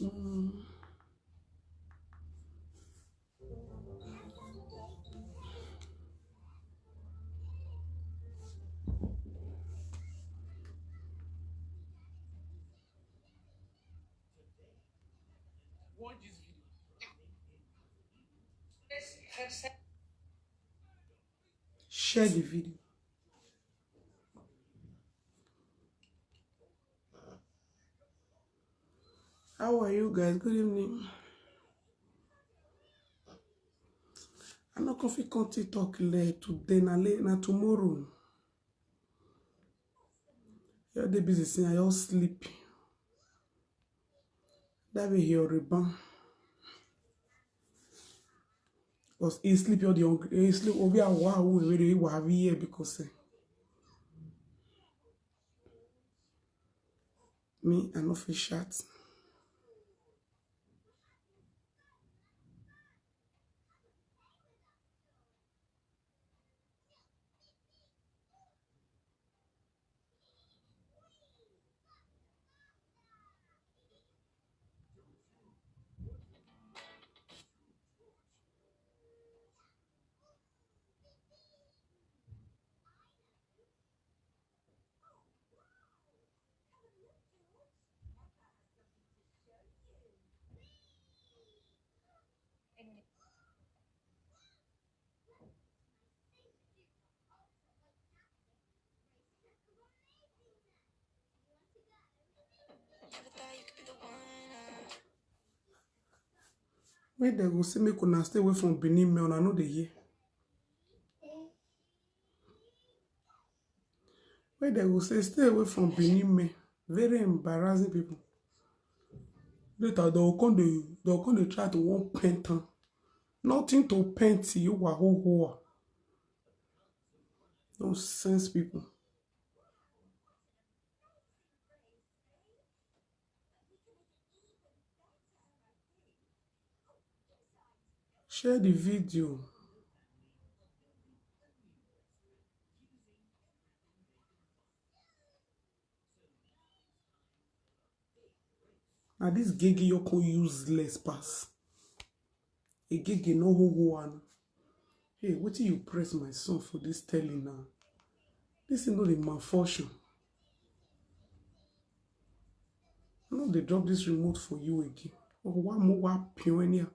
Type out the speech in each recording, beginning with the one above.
Mm. Share the video. How are you guys? Good evening. I'm not going to talk today, na tomorrow. You're the busy saying I all sleep. That way he'll rebound. Because he sleep all the hungry. He sleep over a while we have here because me and no fish chat. Where they go see me could stay away from Benin me on another year. Where they go say stay away from Benin me. Very embarrassing people. Later they'll come to try to want paint. Nothing to paint you who. Nonsense people. Share the video. Now this gigi you can useless pass. A gigi no who one. Hey, what do you press my son for this telling now? This is not the malfunction. No, they drop this remote for you again. Oh, one more pioneer.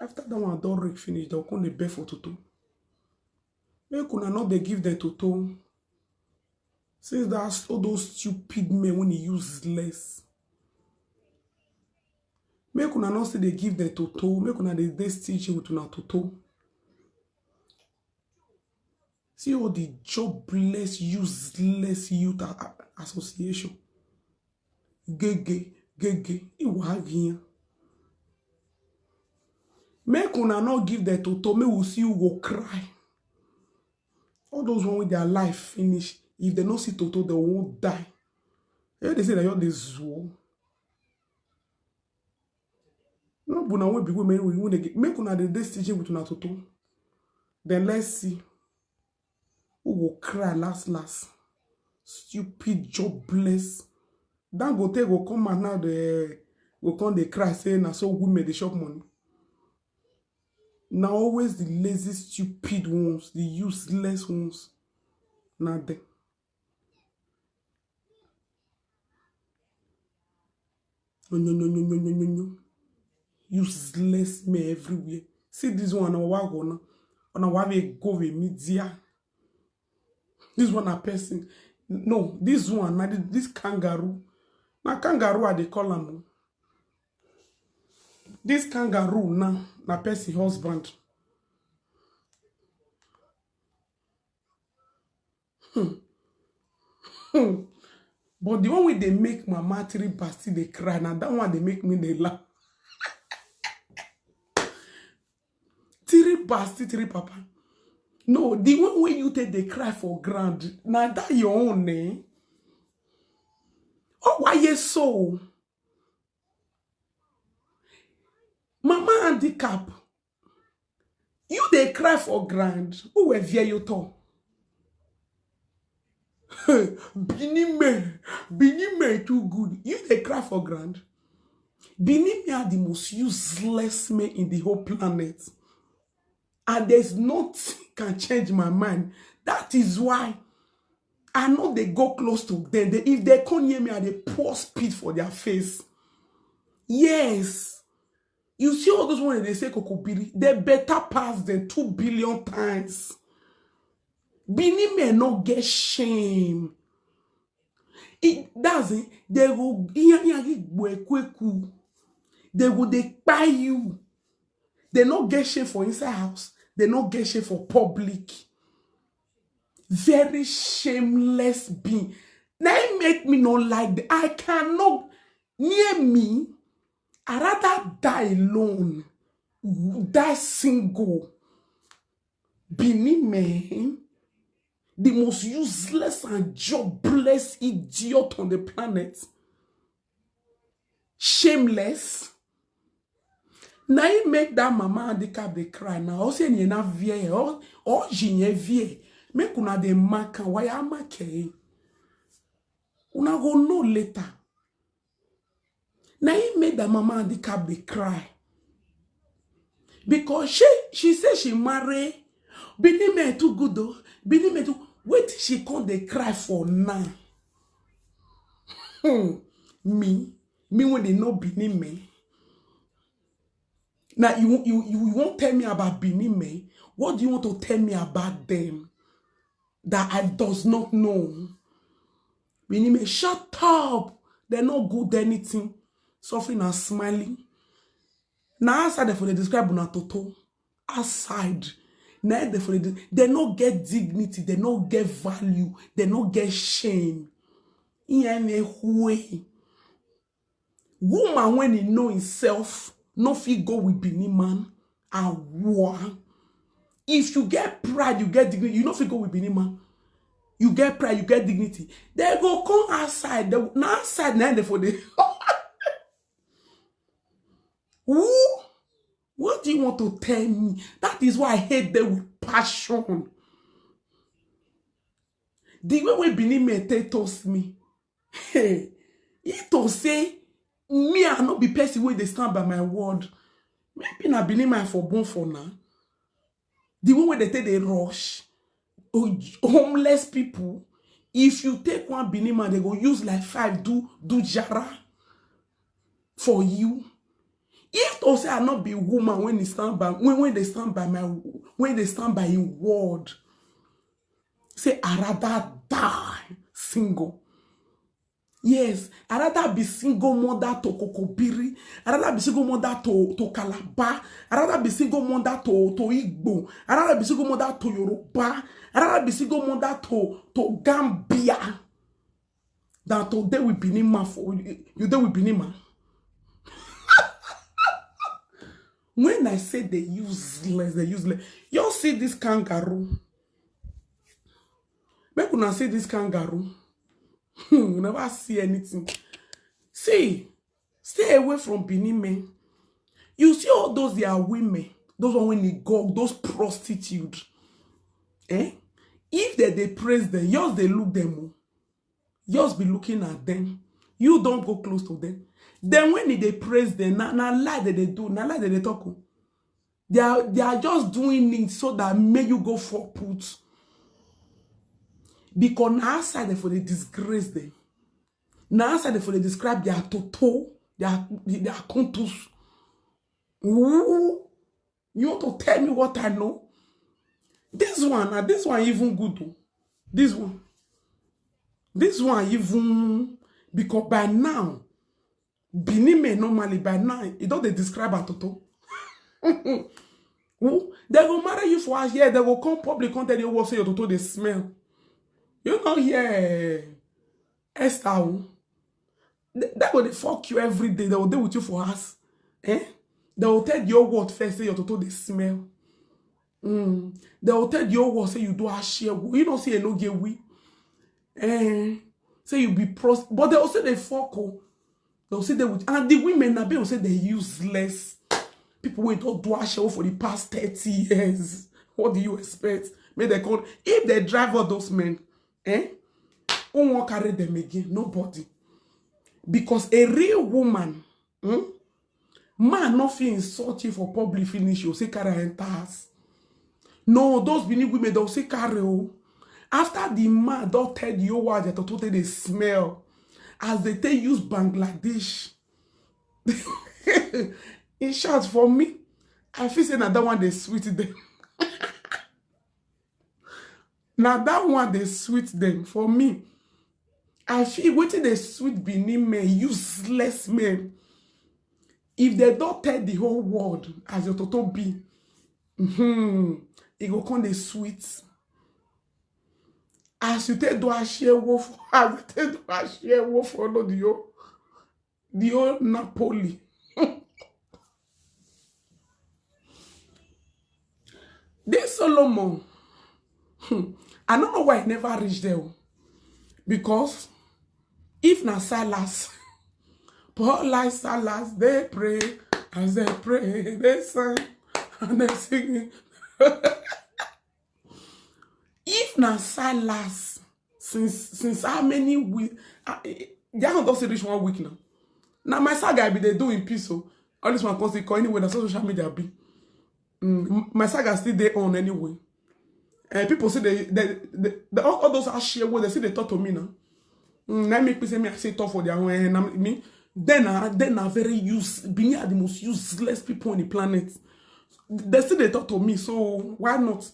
After that one don't rig finish, they'll come the bed for Toto. They could not they give them Toto. Since that's all those stupid men when he uses less. Make una not say they give them Toto. Make una they stitch with una Toto. See all the jobless, useless youth association. Gege. Iwagin. Make una not give them Toto. Me will see you go cry. All those ones with their life finish. If they don't see Toto, they won't die. They say that you're the zoo. No, but now when people make una the stitching with una Toto. Then let's see who will cry last. Stupid, jobless. Then go come and now go come they cry saying na so women they shop money. Now always the lazy, stupid ones, the useless ones. Now them. No. Useless me everywhere. See this one on wagon. On a wave go with media. This one a person. No, this one, this kangaroo. Now kangaroo are they call them. This kangaroo now, na person husband. But the one where they make mama three basti they cry. Now that one they make me they laugh. Three basti, three papa. No, the one where you take they cry for grand. Now that your own name. Oh, why you so? Mama handicap. You they cry for grand. Who were via you to? Bini me too good. You they cry for grand. Bini me are the most useless men in the whole planet. And there's nothing can change my mind. That is why I know they go close to them. If they come near me, they pour spit for their face. Yes. You see all those ones they say kokobiri, they better pass them 2 billion times. Bini may not get shame. It doesn't. They will they buy you. They not get shame for inside house. They not get shame for public. Very shameless being. Now it make me not like that. I cannot near me. I rather die alone. Die single. Bini man. The most useless and jobless idiot on the planet. Shameless. Now you make that mama handicap they cry now. Also, you na vie or jinye vie. Make una de maka why am make. Una go know later. Now you make that mama handicap they cry. Because she said she marry. Bini me too good though. Bini me too. Wait, she can't they cry for now. Me when they know Bini me. Now you won't tell me about Bini me. What do you want to tell me about them that I does not know? Bini me, shut up. They're not good anything. Suffering and smiling. Now outside for the describe una toto. Outside. Now they not get dignity, they not get value, they not get shame. In any way. Woman when he know himself, no fit go with Bini man and war. If you get pride, you get dignity. You no fit go with Bini man. You get pride, you get dignity. They go come outside. Now outside now they for the Who? What do you want to tell me? That is why I hate them with passion. The way we Bini me toast me. Hey, it to say me I not be person where they stand by my word. Maybe na Bini man for born for now. The one where they take the rush. Homeless people. If you take one Bini man, they go use like 5 do jara for you. If to say I not be woman when they stand by when they stand by a word, say I rather die single. Yes, I rather be single mother to Kokobiri. I rather be single mother to Calabar. I rather be single mother to Igbo. I rather be single mother to Yoruba. I rather be single mother to Gambia than to deal with Bini man for you deal with Bini man. When I say they useless. You see this kangaroo. Make una see this kangaroo. You never see anything. See, stay away from Bini men. You see all those they are women. Those one when they go, those prostitutes. If they praise them, yours they look them. Yours be looking at them. You don't go close to them. Then when they praise them, na lie that they do, na lie that they talk. They are just doing it so that may you go for put. Because now outside for they disgrace them. Now outside for they describe their toto, their contours. Ooh, you want to tell me what I know? This one even good though. This one even because by now. Bini me normally by now, it don't they describe a toto. They will marry you for a year, they will come public content, they will say your toto they smell. You know here, Esther. That will they fuck you every day, they will deal with you for us. They will tell your word first, say your toto they smell. They will tell your word, say you do a share. You don't say no get we. Say you be prost, but they will say they fuck you. They'll say they would, and the women now will say they're useless. People went to do a show for the past 30 years. What do you expect? May they call if they drive all those men, Who won't carry them again? Nobody. Because a real woman, man not feel insult you for public finish, you say carry enter house. No, those Benin women, they'll say carry. After the man don't tell you what they totally they smell. As they take use Bangladesh. In short, for me, I feel say that one they sweet them. Now that one they sweet them. For me, I feel waiting they sweet Benin men, useless men. If they don't tell the whole world as your total be, it go come the sweet. As you take do a share wolf, as you take do a share wolf follow the old Napoli. This Solomon, I don't know why I never reached there. Because if na Silas, Paul like Silas, they pray, as they pray, they sing, and they sing. If na Silas, since how many weeks, they haven't done this 1 week now. Now my saga be they do in peace, so all this one cause they call anyway, that's social media be. My saga still there on anyway. And people say they all those are share what they say they talk to me now. That make me say me I say talk for their own and me. Then are very being the most useless people on the planet. They say they talk to me, so why not?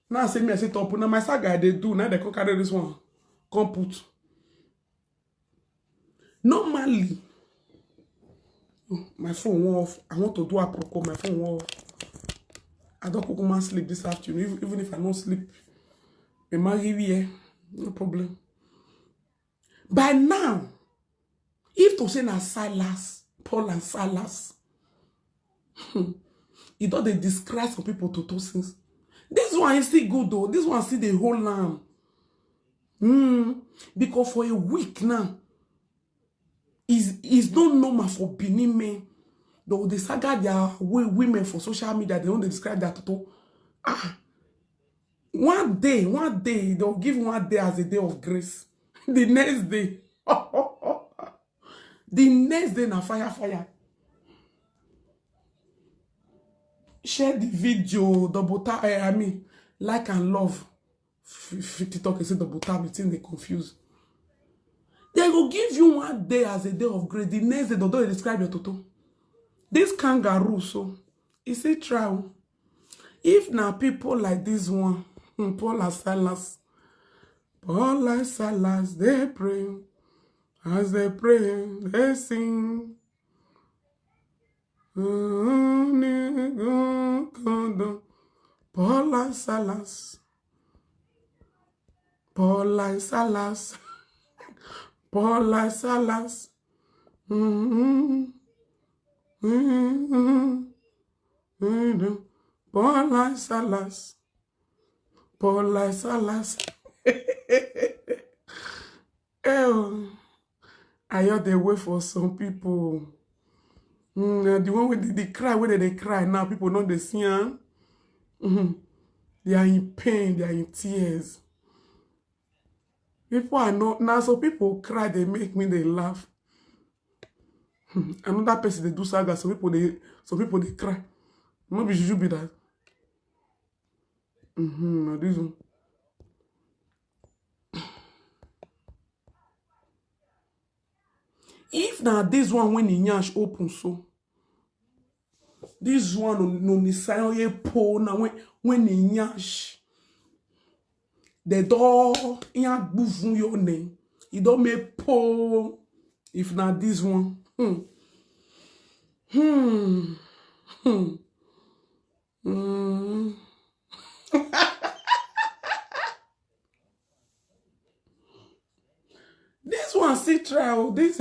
Now I say me I say talk. Now my saga they do now they can carry this one. Come put. Normally, my phone won't off. I want to do Aproko. My phone won't off. I don't go sleep this afternoon. Even if I don't sleep, me marry here, no problem. By now, if to say na Silas, Paul and Silas, it don't they describe some people to two things. This one is still good though. This one still the whole lamb. Because for a week now, is not normal for Benin men. Though they saga their women for social media, they don't describe that at all. One day, they'll give 1 day as a day of grace. The next day, na fire. Share the video, double tap, like and love. 50 talk and say double tap, it's in they confuse. They will give you 1 day as a day of grace. The next day, they don't describe your toto. This kangaroo, so it's a trial. If now people like this one, Paul and Silas, they pray. As they pray, they sing. Paul and Silas. Paul and Silas. I heard they wait for some people. The one where they cry, when they cry now, people know they see. They are in pain, they are in tears. People are not now, so people cry, they make me they laugh. Another person they do saga, some people they cry. Maybe you should be that. Now this one. If now this one when the nyash open so, this one no nisai ye po na when the nyash the door ya buvun your name. You don't make po. If not this one. This one see trial. This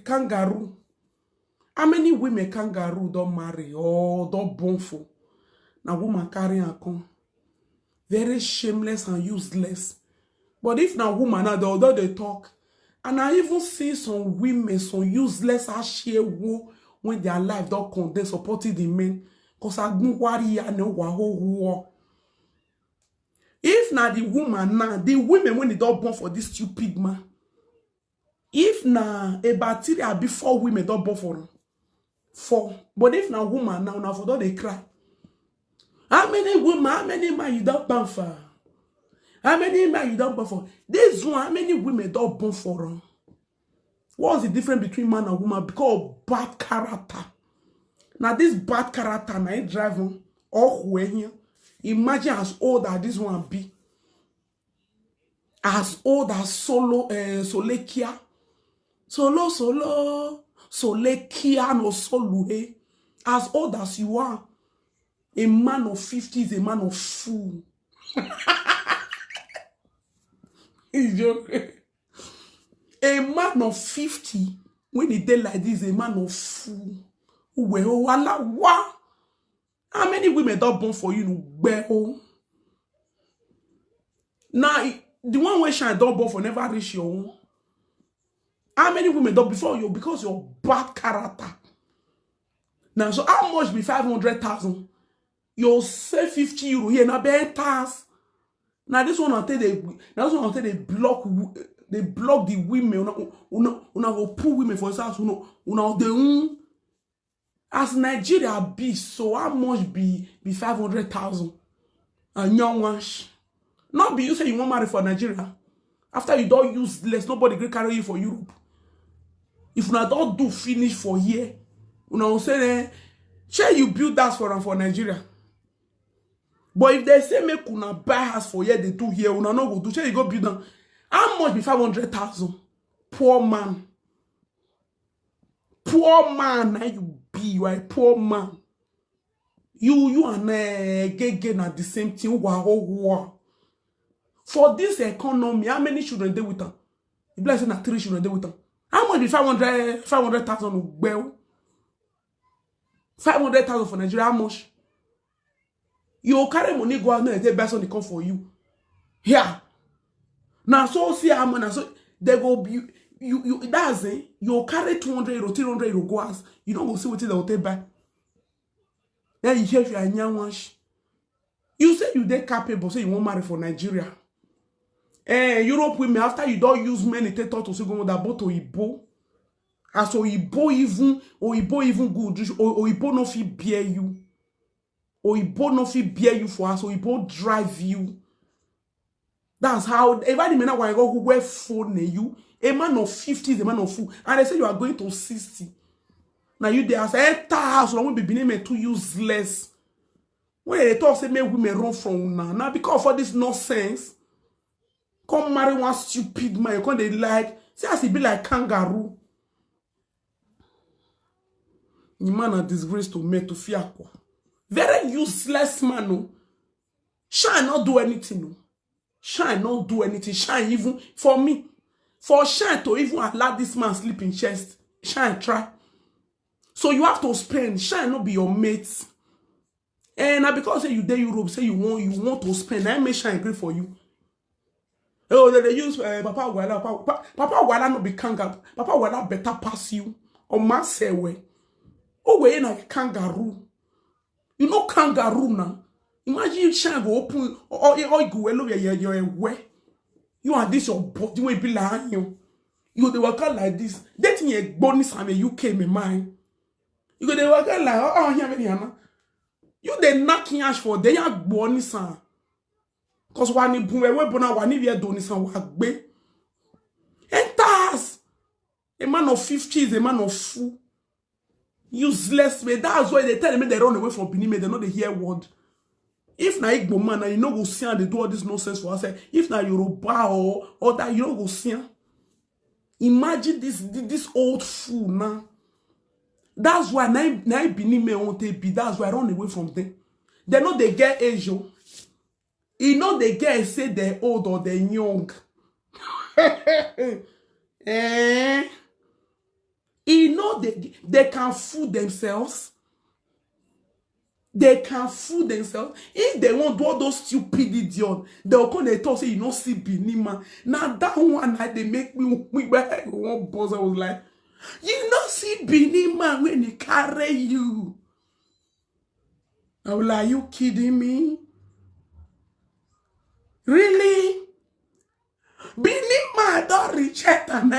kangaroo. How many women kangaroo don't marry or don't born for? Now woman carry a con. Very shameless and useless. But if now woman now although they talk, and I even see some women, some useless as share wo when their life don't come, they supporting the men. Cause I don't worry and no war. If if na the woman now, the women when they don't born for this stupid man. If na a bacteria be 4 women don't born for 4. But if na woman now for don't they cry. How many women, how many man you don't born for? How many men you don't born for? This one, how many women don't born for? What's the difference between man and woman? Because of bad character. Now this bad character, now it drive on all way here. Imagine as old as this one be. As old as Solekia. Solekia no Soluhe. As old as you are. A man of 50 is a man of fool. A man of 50, when he did like this, a man of fool. How many women don't born for you? Now, the one where shine don't born for never reach your own. How many women don't before you because your bad character? Now, so how much be 500,000? You say 50 euro here, now be tax. Now this one until they block the women. Una go pull women for house. Una the as Nigeria be so how much be 500,000 and young ones. Not be you say you want marry for Nigeria. After you don't use less, nobody can carry you for Europe. If una don't do finish for here, una will say shall you build that for Nigeria. But if they say make una buy house for here, they do here, una no go do. Shall you go build them? How much be 500,000? Poor man. Poor man, now you be, you are a poor man. You and Gege at the same thing. Wow. For this economy, how many children they with them? You blessing at 3 children they with them. How much be 500,000 well? 500,000 for Nigeria, how much? You carry money go out there and take best on the come for you. Yeah. Now so see how much so they go be you that's it. You carry 200 euro, 300 euro go as you don't go see what they will take back. Then you hear you are young ones. You say you they capable, say you won't marry for Nigeria. Europe women after you don't use many they thought to say go that both Oyibo. As Oyibo even good, Oyibo no fit bear you. Oyibo no fit bear you for us, Oyibo drive you. That's how everybody may not want to go who wear phone you. A man of 50 is a man of fool. And they say you are going to 60. Now you there say house long be name too useless. When they talk say make women run from now because for this nonsense. Come marry one stupid man, you can't they like see as he be like kangaroo. The man a disgrace to me to fear. Very useless man, no. Shine not do anything, no. Shine not do anything. Shine even for me. For Shine to even allow this man sleep in chest. Shine try. So you have to spend. Shine not be your mates. And now because say you there Europe, say you want to spend. I make Shine agree for you. Oh, they use Papa Uwaila. Papa Uwaila not be kangaroo. Papa Uwaila better pass you. Or man say way. Oh, we ain't a kangaroo. You know kangaroo now. Imagine if Shine go open or you go you're away. You are this your body will be like you. You go they work out like this. That thing a bonus and a UK me mine. You go they work out like oh here me here. You they knocking ash for they are bonus and cause one in boom we bona one if you don't listen work be. Enters a man of 50 is a man of fool. Useless me. That's why they tell me they run away from Benin. They know they hear word. If na Igbo man, you know go see and they do all this nonsense for us. If na Yoruba or that, you know go see. Imagine this old fool now. That's why na Benin me won't be. That's why I run away from them. They know they get age. You know they get say they're old or they're young. You know they can fool themselves. They can fool themselves. If they want do all those stupid idiots, they'll come and talk say you don't see Benin man. Now that one they make me one boss. I was like, you don't see Benin man when he carry you. I was like, are you kidding me? Really? Bini man don't reject am.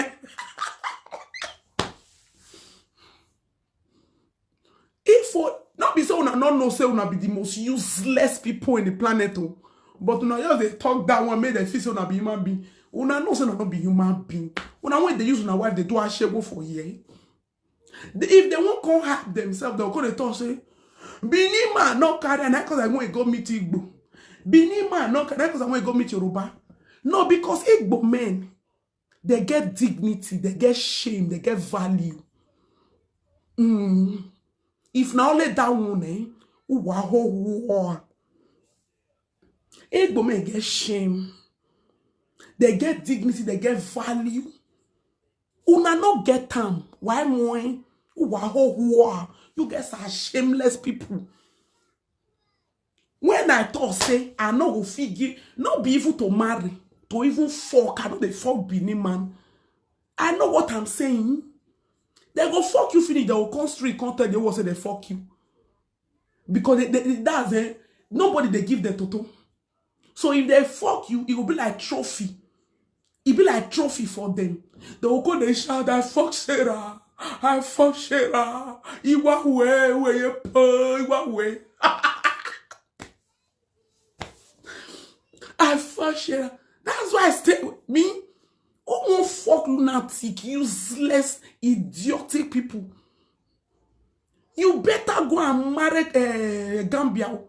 If for not be so, una not know say una be the most useless people in the planet, oh. But una just they talk that one, make them feel say una be human being. Una know say una not be human being. Una when they use una wife, they do a share for here. If they won't come help themselves, they'll go to talk say, Bini man not carry and because I want to go meet Igbo. Bini man not carry because I want to go meet Yoruba. No, because Igbo men, they get dignity, they get shame, they get value. If now only that one, Igbo men get shame. They get dignity, they get value. Una not get them. Why more? You guys are shameless people. When I talk, say, I know go figure, not be even to marry, to even fuck, I know they fuck Bini man. I know what I'm saying. They go fuck you, finish, they will come straight, come tell you what say they fuck you. Because that's it. Nobody they give the toto. So if they fuck you, it will be like trophy. It be like trophy for them. They will go, they shout, I fuck Sarah. I fuck Sarah. Iwawe, where you po, Iwawe. I fuck Sarah. That's why I stay with me. Who won't fuck lunatic, useless, idiotic people? You better go and marry Gambia,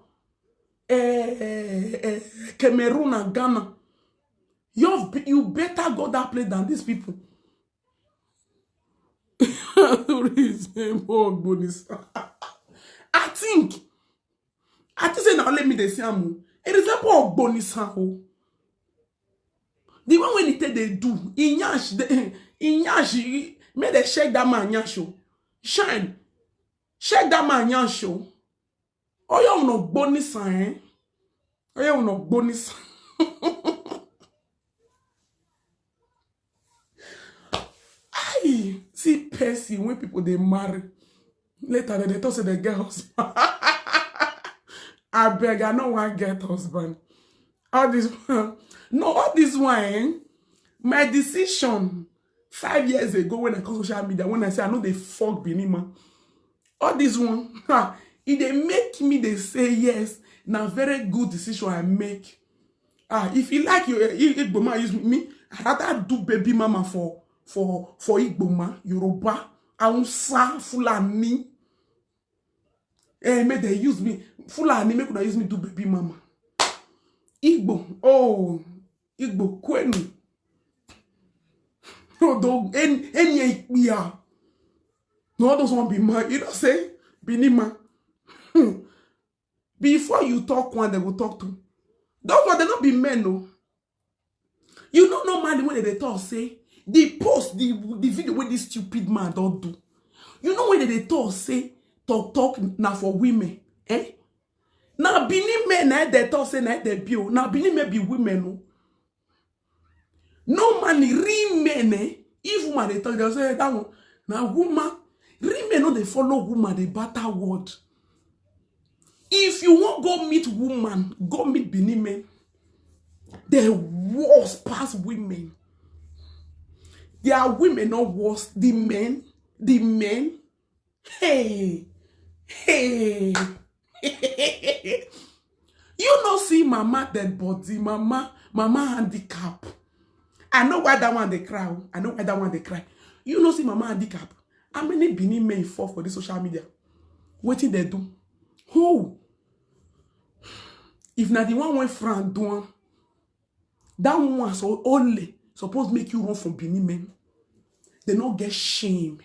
Cameroon and Ghana. You better go that place than these people. I think say now let me dey say am. It is a poor bonus. The one when they do, inyash, may they shake that man yasho. Shine. Shake that man yasho. Oh, you no bonus, eh? Oh, you no bonus. Aye, see Percy when people they marry. Later they talk say they get husband. I beg, I no want get husband. All this no, all this one, my decision 5 years ago when I come social media, when I say I know they fuck Bini man. All this one, if they make me, they say yes. Now very good decision I make. If you like your Igbo man use me, I rather do baby mama for Igbo man, Yoruba, Hausa, Fulani. May they use me Fulani, make una use me do baby mama. Igbo, oh, Igbo kwenu. No, don't any ya. No, those one be mad. You don't say Binima. Before you talk one, they will talk to. Those one they not be men, no. You don't know man when they talk say the post the video with this stupid man don't do. You know when they talk say talk now for women, eh? Now Bini men they talk say na they be. Now Bini men be women, no. No man real men, eh? If woman they talk, they say that one. Now woman, real men no they follow woman, they batter word. If you want go meet woman, go meet Bini men. They worst past women. They are women not worse. The men. Hey. You know see mama dead body, mama handicap. I know why that one they cry. You know see mama handicap. How many Bini men fall for the social media? What did they do? Who? If not the one went friend doing, that one so only supposed make you run from Bini men. They not get shame.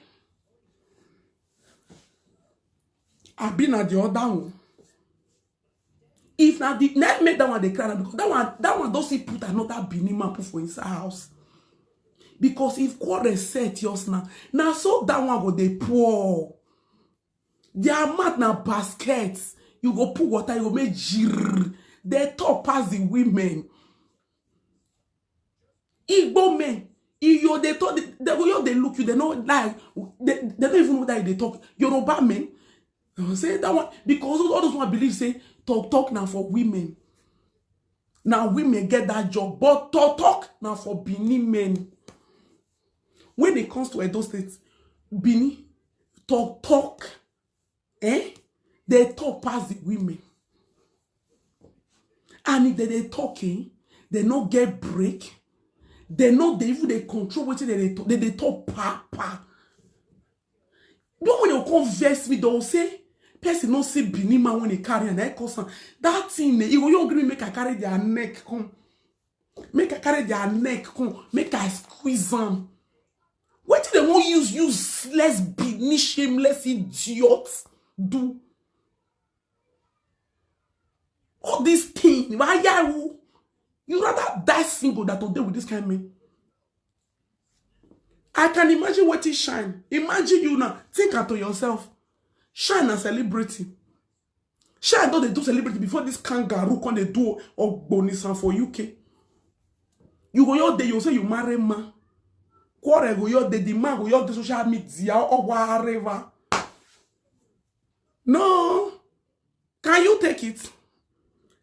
I've been at the other one. If not the net make that one they cry because that one don't see put another Bini man put for inside house. Because if quarrel set yours now so that one go they pour. Their mat na baskets. You go put water, you go make jir. They talk past the women. Igbo men, they talk, they look you, they know like they don't even know that they talk. Yoruba men, they say that one because all those one believe say talk now for women. Now women get that job, but talk now for Benin men. When it comes to Edo State, Benin talk, they talk past the women. And if they talking, they not get break. They know they even they control what they talk pa. Don't when you converse with don't say person not see Benin man when they carry an echo that thing you go agree make I carry their neck come. Make I carry their neck come, make I squeeze them. What do they want useless Benin shameless idiots do? All these things, why you rather die single than to deal with this kind of man. I can imagine what is Shine. Imagine you now. Think to yourself. Shine a celebrity. Shine don't they do celebrity before this kangaroo can they do or bonisan for UK. You go your day, you say you marry man. Quarrel go your day, the man go your day social media or whatever. No. Can you take it?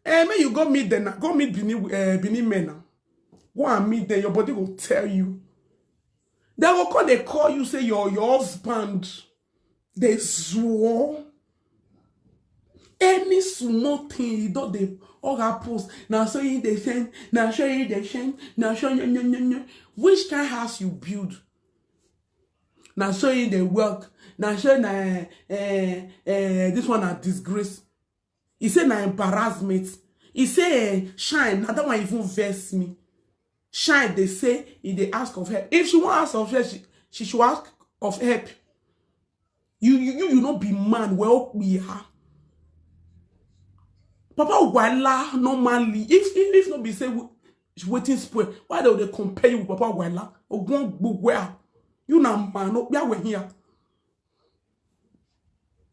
May you go meet them now. Go meet Benin men now. Go and meet them. Your body will tell you. They will call, they call you, say your husband. They swore. Any small thing you don't they all have post. Now show you they send. Now show you they send. Now show you which kind of house you build. Now show you the work. Now show you this one a disgrace. He said na embarrassment. He say Shine. Now that one even verse me. Shine, they say, if they ask of help. If she won't ask of help, she should ask of help. You not be man, well, we are. Papa, uwaila, normally, if not be say, waiting spoil, why do they compare you with Papa uwaila? Or one where? You not man, no, we here.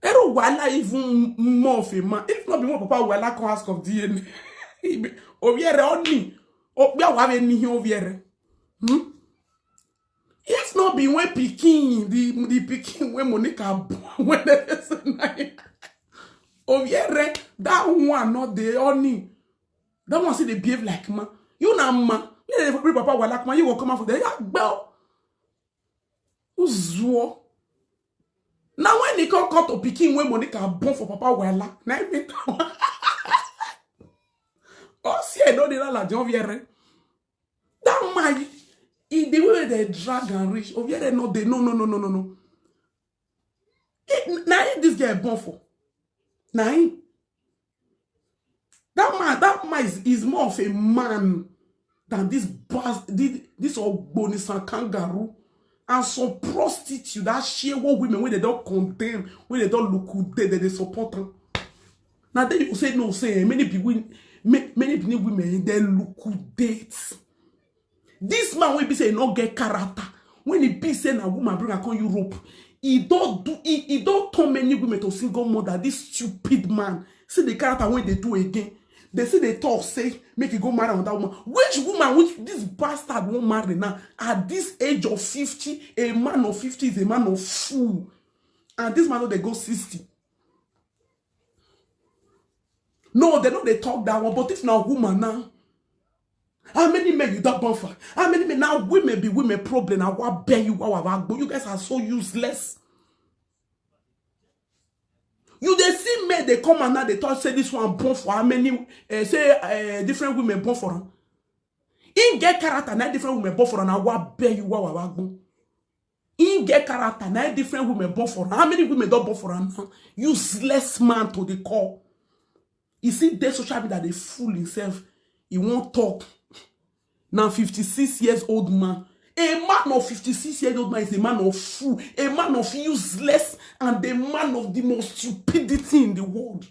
Ero uwaila even more of a man. If not be more Papa uwaila can ask of DNA. Or here only. Oh, we have any here. It's not be when picking the picking when Monica when oh yeah, that one not the only. That one say they behave like man. You na man. You never papa will like man. You will come out for the bell. Uzo. Now when they come cut to picking when Monica born for papa will like. Now me. Oh, si I know the la janvier. That my the way they drag and reach. Oh, yeah, no, they no. Now this guy born for. Now that man is more of a man than this boss, this old bonisan kangaroo and some prostitute that share what women when they don't condemn, when they don't look good, they support them. Now then you say no, say many women they look good dates. This man will be saying not get character. When he be saying a woman bring her to Europe, he don't turn many women to single mother. This stupid man. See the character when they do again. They say they talk, say, make you go marry another woman. Which woman, which this bastard won't marry now? At this age of 50, a man of 50 is a man of fool. And this man, they go 60. No, they know they talk that one, but if now woman now, how many men you don't born for? How many men now women be women problem? I want bear you, you guys are so useless. You they see men they come and now they talk say this one born for how many different women born for them. In get character now different women born for them. I want bear you, in get character now different women born for them. How many women don't born for them? Useless man to the core. You see, they social media they fool himself. He won't talk. Now 56 years old man. A man of 56 years old man is a man of fool, a man of useless, and a man of the most stupidity in the world.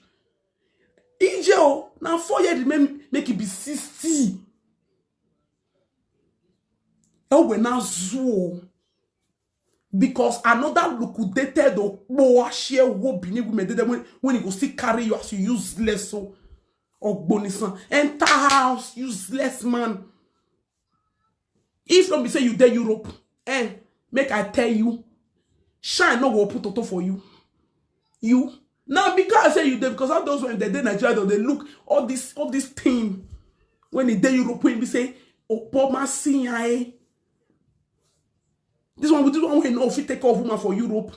Angel, now 4 years make it be 60. Oh, we now zoo. Because another liquidated or share what beneath women when you go see carry you as you useless so or bonisan. Enter house, useless man. If not be say you there Europe, make I tell you, Shine no go put toto for you. You now because I say you there because all those when they Nigeria they look all this thing. When the day Europe, when we say, Opoma Sinyae. This one we know if you take off woman for Europe.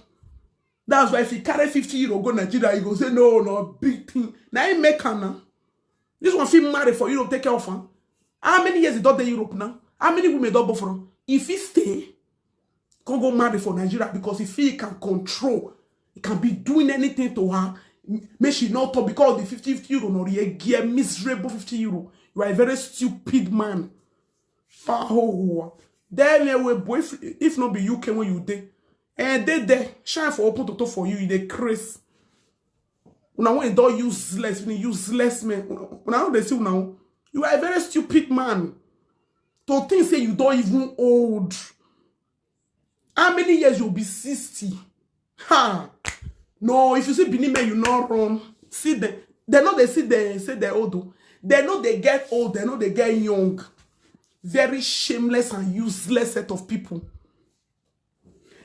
That's why if you carry 50 euro go Nigeria, you go say, no, big thing. Now you make now. This one feel married for Europe, take care of her. How many years he done in Europe now? How many women don't go for him? If he stay, can't go marry for Nigeria because if he can control, he can be doing anything to her. May she not talk because the 50 euro no get miserable 50 euro. You are a very stupid man. Oh, then we boyfriend if not be UK when you there. And they there shine for open to for you, they crazy. Now when you don't useless man. Now they see now you are a very stupid man. To think say you don't even old. How many years you'll be 60? Ha! No, if you see Benin men, you not run. See them. They know they see they say they're old. They know they get old, they know they get young. Very shameless and useless set of people.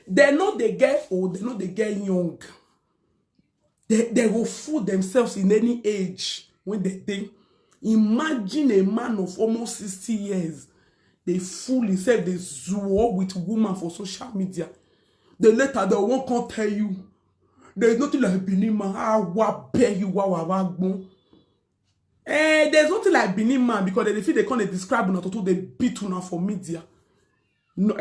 They know they get old, they know they get young. They will fool themselves in any age when they think. Imagine a man of almost 60 years. They fool himself, they zoo with woman for social media. The later they won't come tell you. There's nothing like Benin man. There's nothing like Benin man because they feel they can't describe not to they beat una for media. No,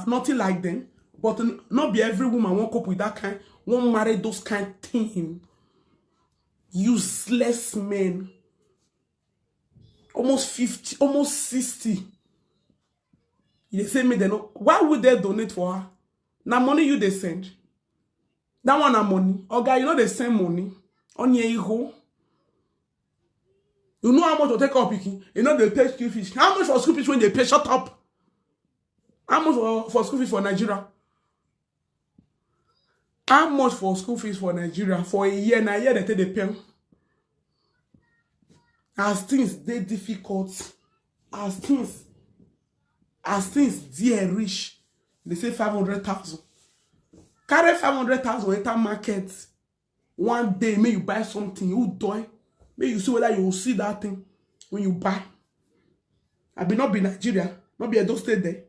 nothing like them. But not be every woman won't cope with that kind, won't marry those kind of thing. Useless men. Almost 50, almost 60. They say me they know. Why would they donate for her? Now money you they send. That one na money. Okay, you know they send money. On your ego. You know how much to take up picking. You know they pay school fees. How much for school fees when they pay? Shut up. How much for school fees for Nigeria? How much for school fees for Nigeria? For a year, now year they take the pay. As things they difficult, as things dear rich, they say 500,000. Carry 500,000 enter market. One day, may you buy something, you do. May you see whether you will see that thing when you buy. I be not be Nigeria, not be a those stay there.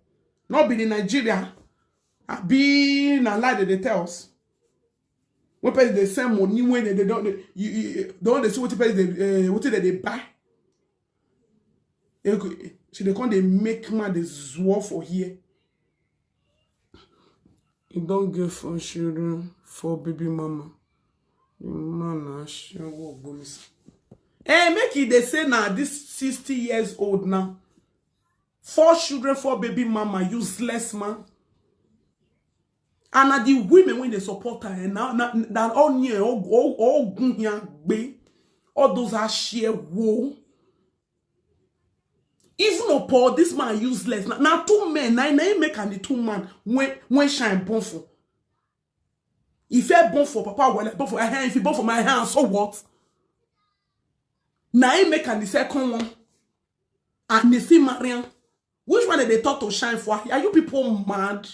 Not be in Nigeria. I be in a lie that they tell us. When people they send money when they don't they see what they buy. So they can't make man the zwar for here. You don't get 4 children, 4 baby mama. Man, make it they say now this 60 years old now. 4 children, 4 baby mama, useless man. And the women when they support her and now that all near all good here be all those are share woe. Even upon this man useless. Now 2 men, now make and the 2 man when shine born for. If you born for papa, well, born for a hand, if you born for my hand, so what? Now make and the second one. And they see Marian. Which one did they thought to shine for? Are you people mad?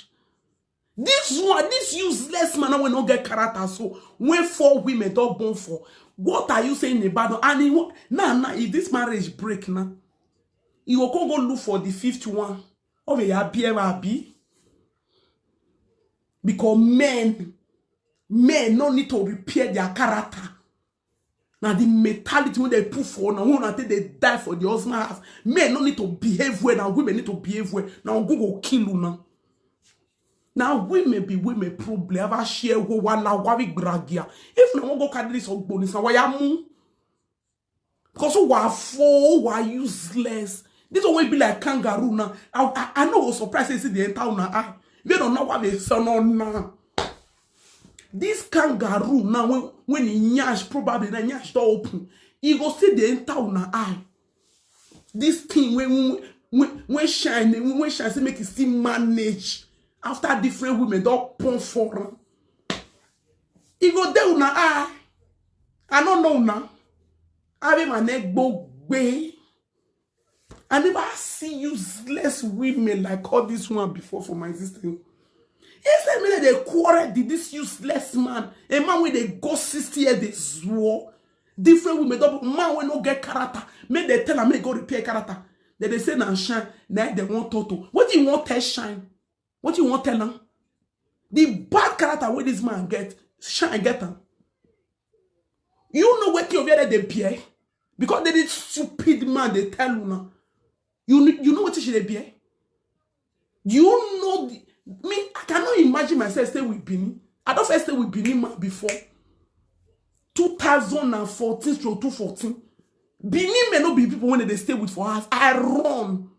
This one, this useless man will not get character. So when 4 women don't born for, what are you saying about it? And now, if this marriage break now, you will go look for the 5th one. Over your be. Because men no need to repair their character. Now the mentality when they put for now until they die for the husband house. Men no need to behave well. Now women need to behave well. Now go kill you now. Now women be women problem. Have a share go wala wabi bragia. If no one go carry this on bonus, now why am? Because who are useless. This will be like kangaroo now. I know was surprised to see the entire now. They don't know what they say now. This kangaroo now when he nyash probably the nyash door open, he go see the entire now eye. This thing when shine say make it still manage after different women don't pump for him. He go there now eye. I don't know now. I be my neck way. I never see useless women like all this one before for my existence. He said me they quarrel this useless man. A man with a go 60 years they swore. Different women, double man will not get character. Make they tell her, make go repair character. Then they say now shine, now they want toto. What do you want tell shine? What do you want tell them? The bad character where this man get, shine get them. You know what you over they bear? Because they did stupid man, they tell you now. You know what she they bear? You know me, I cannot imagine myself stay with Bini. I don't first stay with Bini man before. 2014 to 2014. Bini may not be people when they stay with for us. I run.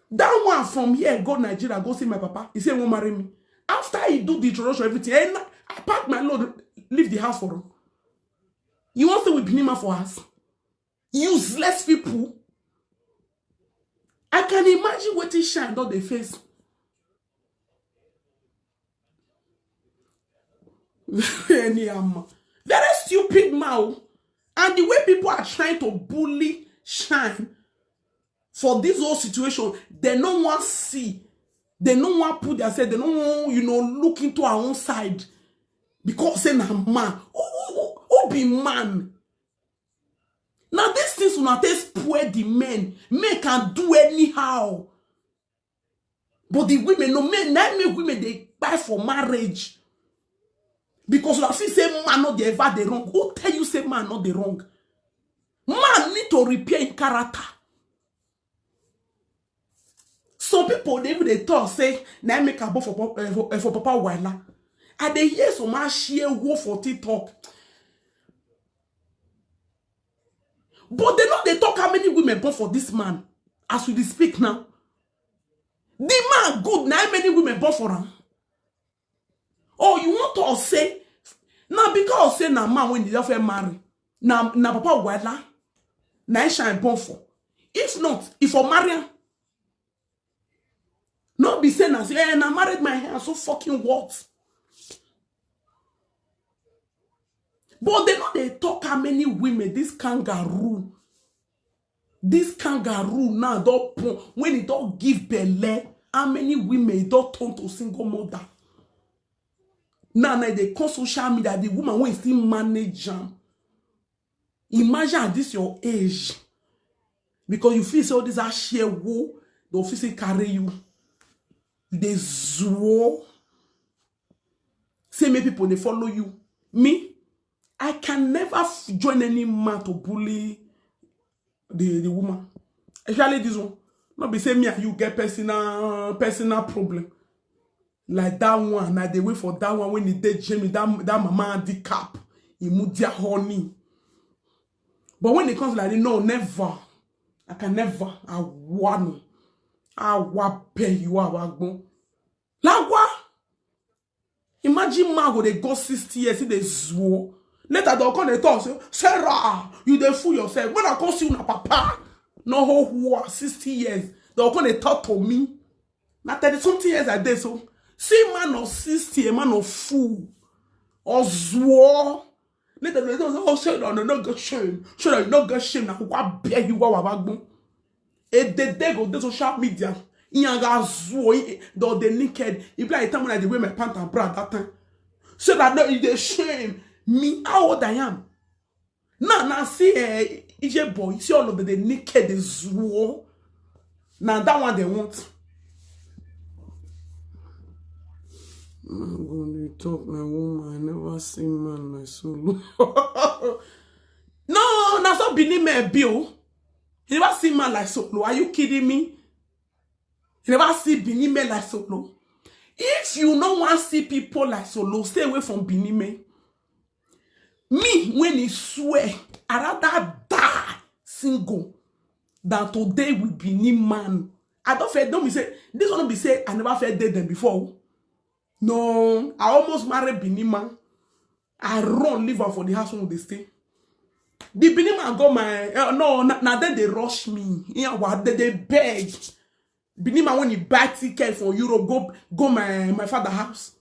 That one from here, go Nigeria, go see my papa. He said, he won't marry me. After he do the introduction, everything, and I pack my load, leave the house for him. You want to stay with Bini man for us? Useless people. I can imagine what he shine on the face. Very stupid mouth. And the way people are trying to bully Shine for this whole situation, they don't want to see. They don't want to put themselves, they don't want, look into our own side. Because say na man. Who be man? Now these things will not spoil the men. Men can do anyhow. But the women, no men, not make women they buy for marriage. Because if you say man not the ever the wrong, who tell you say man not the wrong? Man need to repair in character. Some people they talk say na make a boy for Papa Uwaila. And they hear some man share go for TikTok. But they talk how many women born for this man as we speak now. The man good, now many women born for him. Oh, you want to say now because say na man when they don't marry. Na Papa Uwaila. Na shine born for. If not, if for marry, not be saying as hey, I married my hair so fucking what? But they talk how many women this kangaroo now don't when it don't give belly, how many women it don't turn to single mother. Now they call social media the woman when still manage them. Imagine at this your age, because you feel so this are share wo, the office carry you. They swore. Say many people they follow you. Me, I can never join any man to bully the woman. Especially this one. Not be say me and you get personal problem. Like that one. Now they wait for that one when he did Jamie, that mama handicap. He moved their honey. But when it comes like no, never. I can never. I want. I want pay you out. Like what? Imagine Margo they go 60 years, they swore. Later they'll come and talk, say, Sarah, you dey fool yourself. When I call you na papa, no who 60 years, they'll come and talk to me. Now 30-something years I did so. See man of 60, a man of fool. Or swore. Later they don't say, oh, say no, no get shame. Say no, you not get shame. Now what bear you go about? And they go to social media. The naked. If like time when I wear my pants and bra that time. So that no, it's shame me how old I am. Now see EJ boy, see all of the naked they swore. Now that one they want. I'm going to talk my woman. I never seen man my solo. No, that's not beneath me bill. You never see man like solo. Are you kidding me? You never see Binime like solo. If you don't want to see people like solo, stay away from Binime. Me, when he swear, I rather die single than today with Bini man. I don't be say, this one be say, I never felt dead them before. No, I almost married Bini man. I run, leave her for the house when they stay. The Bini man got my, now then they rush me. They beg. Bini man when he buy ticket for Europe, go my father's house.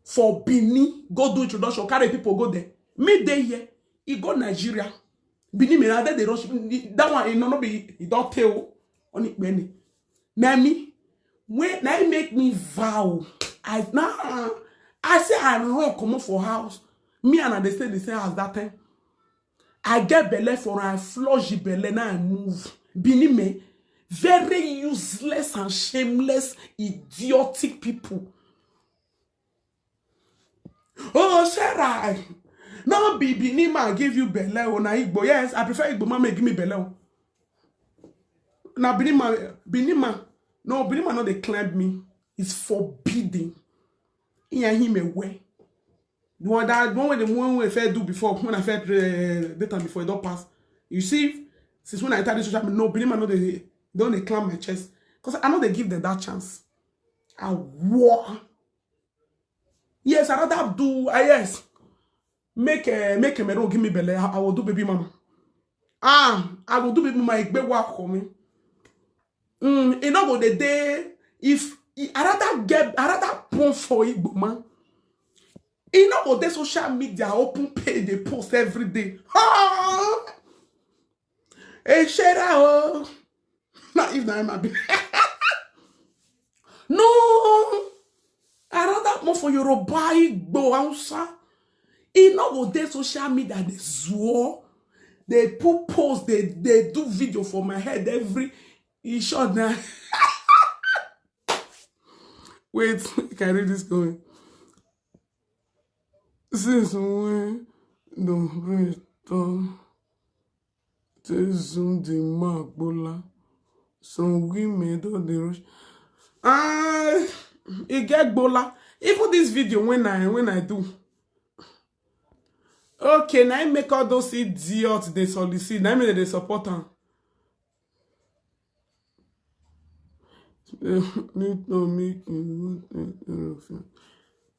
For Bini, go do introduction, carry people go there. Me day here, he go Nigeria. Bini me now they rush that one. He no be he don't tell on it many. Now me when I make me vow, I say I run come for house. Me and they say the same as that time. I get belly for I flush the belly now I move. Bini me. Very useless and shameless, idiotic people. Oh, Sarah. No, Bini man give you belly on Igbo. Yes, I prefer Igbo man give me belly. Now, Bini man, no, they climb me. It's forbidden. Yeah, him away. The one I fair do before, when I fair data before it don't pass. You see, since when I started social media, no, Bini man, no, they don't climb my chest. Because I know they give them that chance. I war. Yes, I rather do, yes. Make a don't give me belly. I will do baby mama. I will do baby mama. It be work for me. You know the day if I rather pon for Igbo man. You know the social media open page they post every day. Hey share not if I am no, I rather more for Yoruba Igbo Hausa. You know the social media they swore. They put post, they do video for my head every. You shot now. Wait, can I read this going? Since when the Britain zoom the Magbola, some women don't they rush. It get bola. Even this video when I do. Okay, now I make all those idiots they solicit. Now I mean they support them. Need to make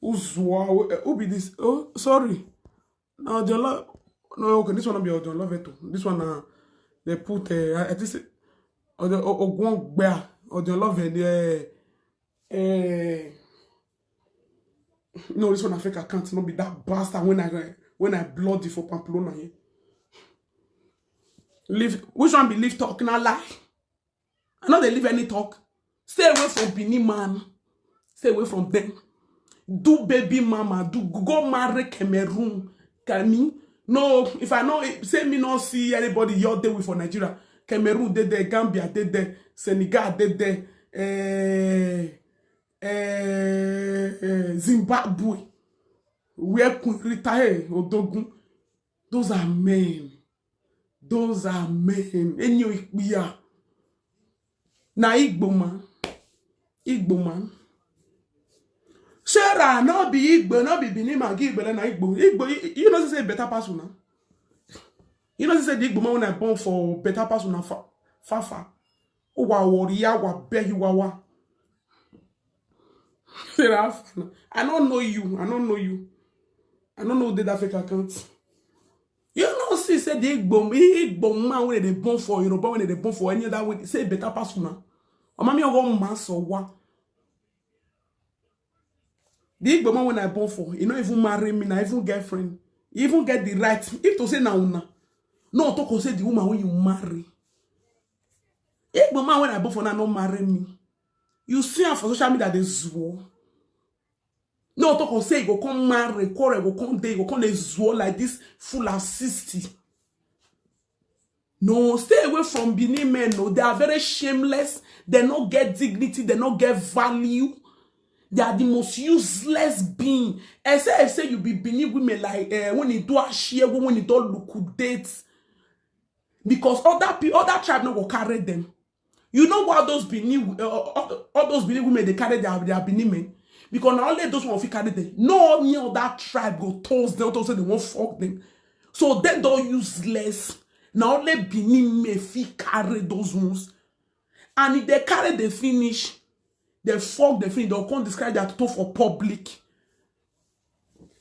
who be this? Oh, sorry. Now the love. No, okay, this one be audio love it. This one they put I think or the ogwon bear audio love it. No, this one I fake account not be that bastard when I bloody for Pamplona here. Leave which one be leave talk now lie? I know they leave any talk. Stay away from Bini man. Stay away from them. Do baby mama. Do go marry Cameroon. Kami. No, if I know, say me not see anybody your day with for Nigeria. Cameroon did there, Gambia did there, Senegal did there, Zimbabwe. Where could retire Odogun? Those are men. Those are men. And we are. Na Igbo man. Igbo man. Sarah, no be Igbo, no be Benin man, give better na Igbo. Igbo, you know say better pass una. You know say the Igbo man when I born for better pass una fafa. O wa warrior wa behi wawa. Sarah, I don't know you. I don't know you. I don't know the fake account. You know see say the Igbo man when they born for Yoruba when they born for any other way say better pass una. O mami o man so wa. The Igbo man when I born for, you don't even marry me, not even girlfriend. You even get the right. If to say na una, no to say the woman when you marry. Igbo man when I born for na no marry me. You see her for social media they swore. No to say go come marry, go come day, go come they swore like this full of 60. No, stay away from Benin men. No, they are very shameless. They don't get dignity. They don't get value. They are the most useless being. I say you be Benin women like when you do a share, when you don't liquidate. Because other tribe no will carry them. You know what those Benin, all those Benin women they carry their Benin men. Because not only those ones carry them, no any other tribe go toast them, also they won't fuck them. So they don't useless. Now only Benin men fit carry those ones. And if they carry the finish. They fuck the thing, they'll come describe that to for public.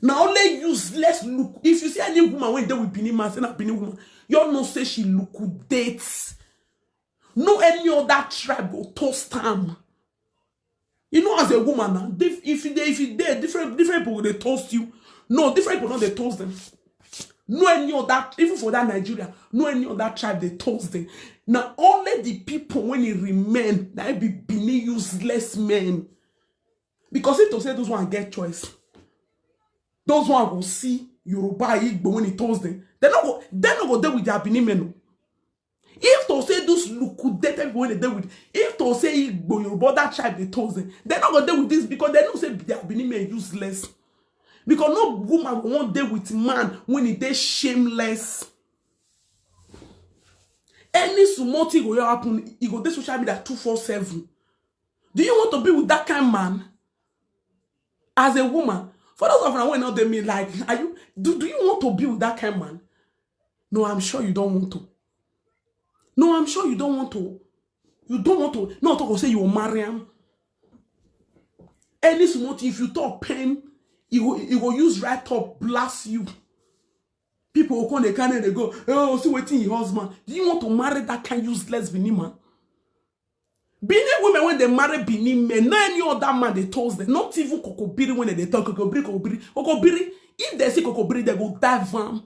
Now only useless look. If you see any woman when they with Benin man, say not Benin woman, you all know say she liquidates. No any other tribe go toast them. You know as a woman now, if you dare different people they toast you. No, different people not they toast them. No any other, even for that Nigeria, no any other tribe they toast them. Now only the people when it remain that be Benin useless men. Because if to say those one get choice, those one will see Yoruba, Igbo when he told them. They're not go there with their Benin men. If to say those liquidated people when they deal with, if to say Igbo, Yoruba, that tribe they told them, they're not go there with this because they don't say their Benin men useless. Because no woman won't deal with man when he dey shameless. Any small thing will happen, he go dey social media 247. Do you want to be with that kind of man? As a woman, for those of you who know they mean like, are you do you want to be with that kind of man? No, I'm sure you don't want to. No, I'm sure you don't want to. You don't want to. No, talk say you will marry him. Any small thing, if you talk pain, he will use right up blast you. People will come they can and they go, oh, see waiting your husband. Do you want to marry that kind of useless Benin man? Benin women when they marry Benin men, no any other man they told them, not even Kokobiri when they talk Kokobiri. If they see Kokobiri, they go die van.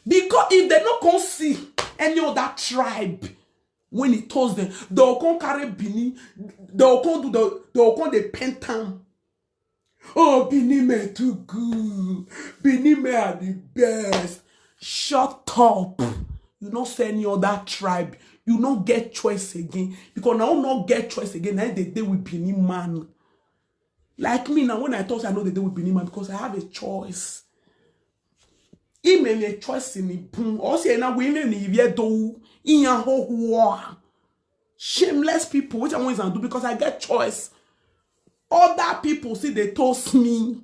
Because if they not come see any other tribe when he told them, they'll come carry Benin, they'll come the pentam. Oh, Benin men too good. Benin men are the best. Shut up. You not say any other tribe. You not get choice again. Because now not get choice again. Now they deal with Benin man. Like me now, when I talk, I know they deal with Benin man because I have a choice. He made me a choice in the boom. Also, now we in the do in a whole war. Shameless people, which I want to do because I get choice. Other people see they toast me.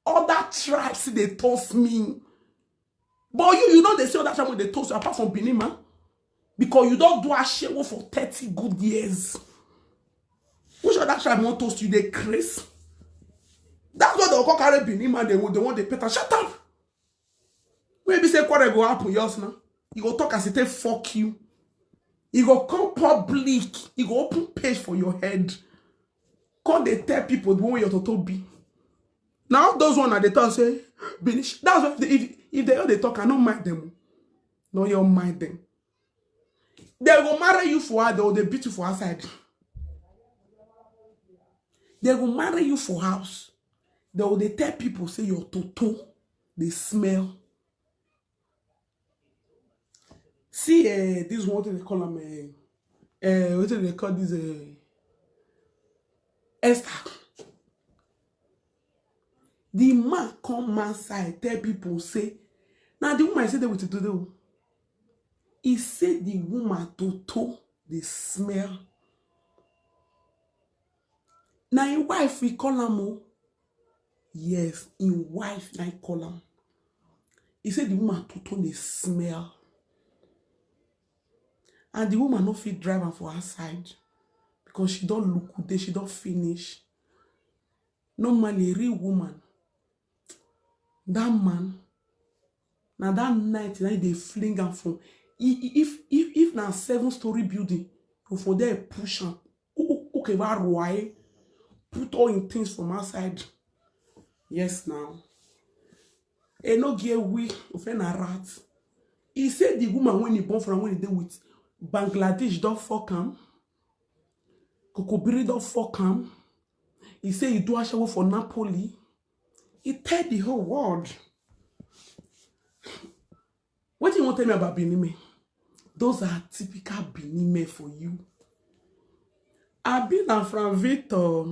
Other tribes see they toast me. But you know they say other tribes when they toast you apart from Benin man. Because you don't do a shit for 30 good years. Which other tribe want toast you? They crazy. That's what they'll call carry Benin man. They want the peter. Shut up. Maybe say what go happen yours now. You go talk and say fuck you. You go come public. You go open page for your head. Come they tell people the way you're to be. Now those one that they talk say, Benish. That's what if they hear they talk, I don't mind them. No, you don't mind them. They will marry you for her, or they beat you for outside. They will marry you for house. They tell people say you're toto. They smell. See, this one what they call them. What do they call this? Esther. The man come outside, tell people say, now the woman said they want to do. He said the woman toto, the smell. Now in wife we call him. Yes, in wife I call him. He said the woman toto, the smell. And the woman no fit drive her for her side. Because she don't look good, she don't finish. Normally, a real woman, that man, now that night they fling her from. If now 7-story building, for there push her, okay, put all in things from outside. Yes, now. And no get we offend a rat. He said the woman when he born from when he did with Bangladesh don't fuck him. Kokobiri don't fuck him. He said he do a show for Napoli. He tell the whole world. What do you want to tell me about Benin? Those are typical Benin for you. I've been from Victor.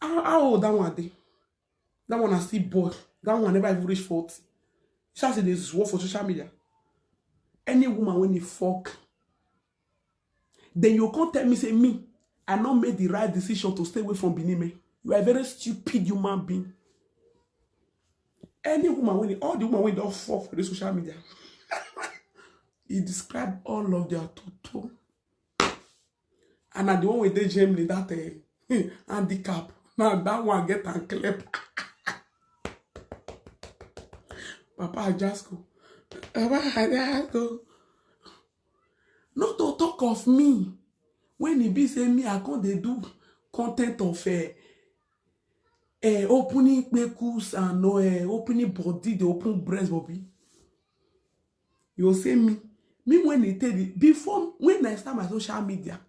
How old that one dey? That one is still boy. That one never even reach 40. She say this work for social media. Any woman when you fuck, then you can't tell me, say me, I not made the right decision to stay away from Benin. You are a very stupid human being. Any woman when all the women when don't fuck for the social media, he described all of their toto. And at the one with the Germany that handicap. Now that one get and clip. Papa I just go. Papa I just go. Not to talk of me. When he be say me, I can't they do content of opening pekus and opening body, the open breast, Bobby. You say me when they tell it before when I start my social media.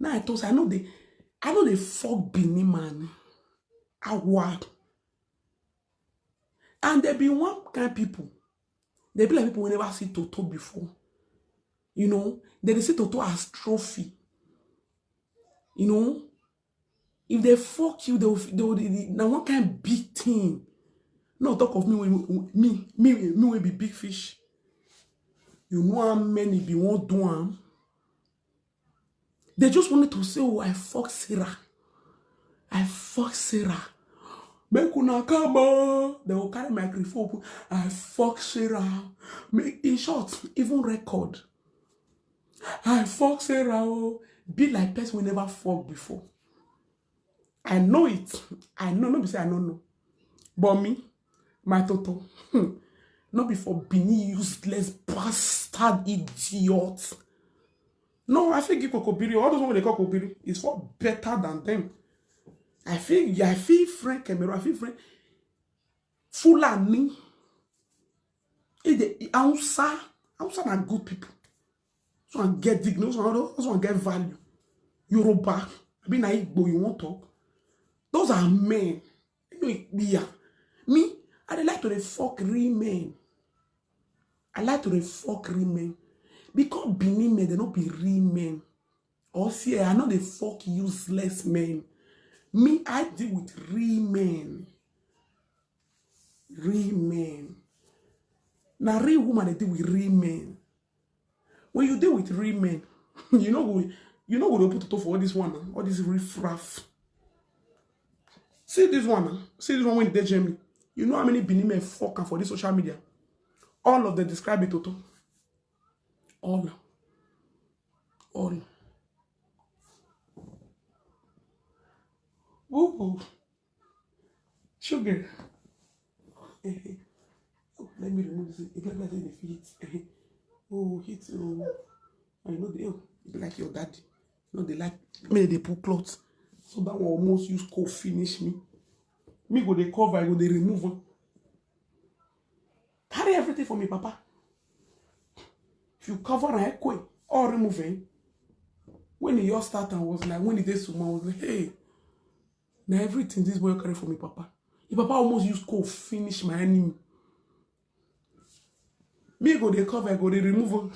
Now I thought I know they fuck Benin man. Awa. And there be one kind of people. There be like people who never see Toto before. You know, they see Toto as trophy. You know, if they fuck you, they now one kind of big thing. No talk of me will be big fish. You know how many be won't do them. They just wanted to say, oh, I fuck Sarah. I fuck Sarah. Make una come on. They will carry microphone. I fuck Sarah. In short, even record. I fuck Sarah. Be like person we never fuck before. I know it. I know. Not be say I don't know. But me, my Toto. Not before Bini useless bastard idiot. No, I think Kokobiri, all those women they call Kokobiri is for better than them. I feel friend Cameroon, I feel friend Fulani. Hausa are good people. So I get dignity, so I get value. Yoruba, I mean Igbo, you want talk. Those are men. Yeah. Me, I like to fuck real men. I like to fuck real men. Because Benin men, they not be real men. Or see, I know they fuck useless men. Me, I deal with real men. Real men. Now, real woman, they deal with real men. When you deal with real men, you know what they put it for all this one, all this riffraff. See this one when they jam me. You know how many Benin men fuck for this social media? All of them describe it Toto. All. Woo. Sugar. Oh, let me remove this. It like the feet. Oh, hit. Oh, I know they like your daddy. You know they like me. They put clothes. So that one almost use cold finish me. Me go they cover. I go they remove one. Carry everything for me, Papa. If you cover an equi or remove it, when he just started, was like, when he did so, I was like, hey, now everything this boy carry for me, Papa. If Papa almost used cold finish my enemy. Me go they cover, I go they remove it.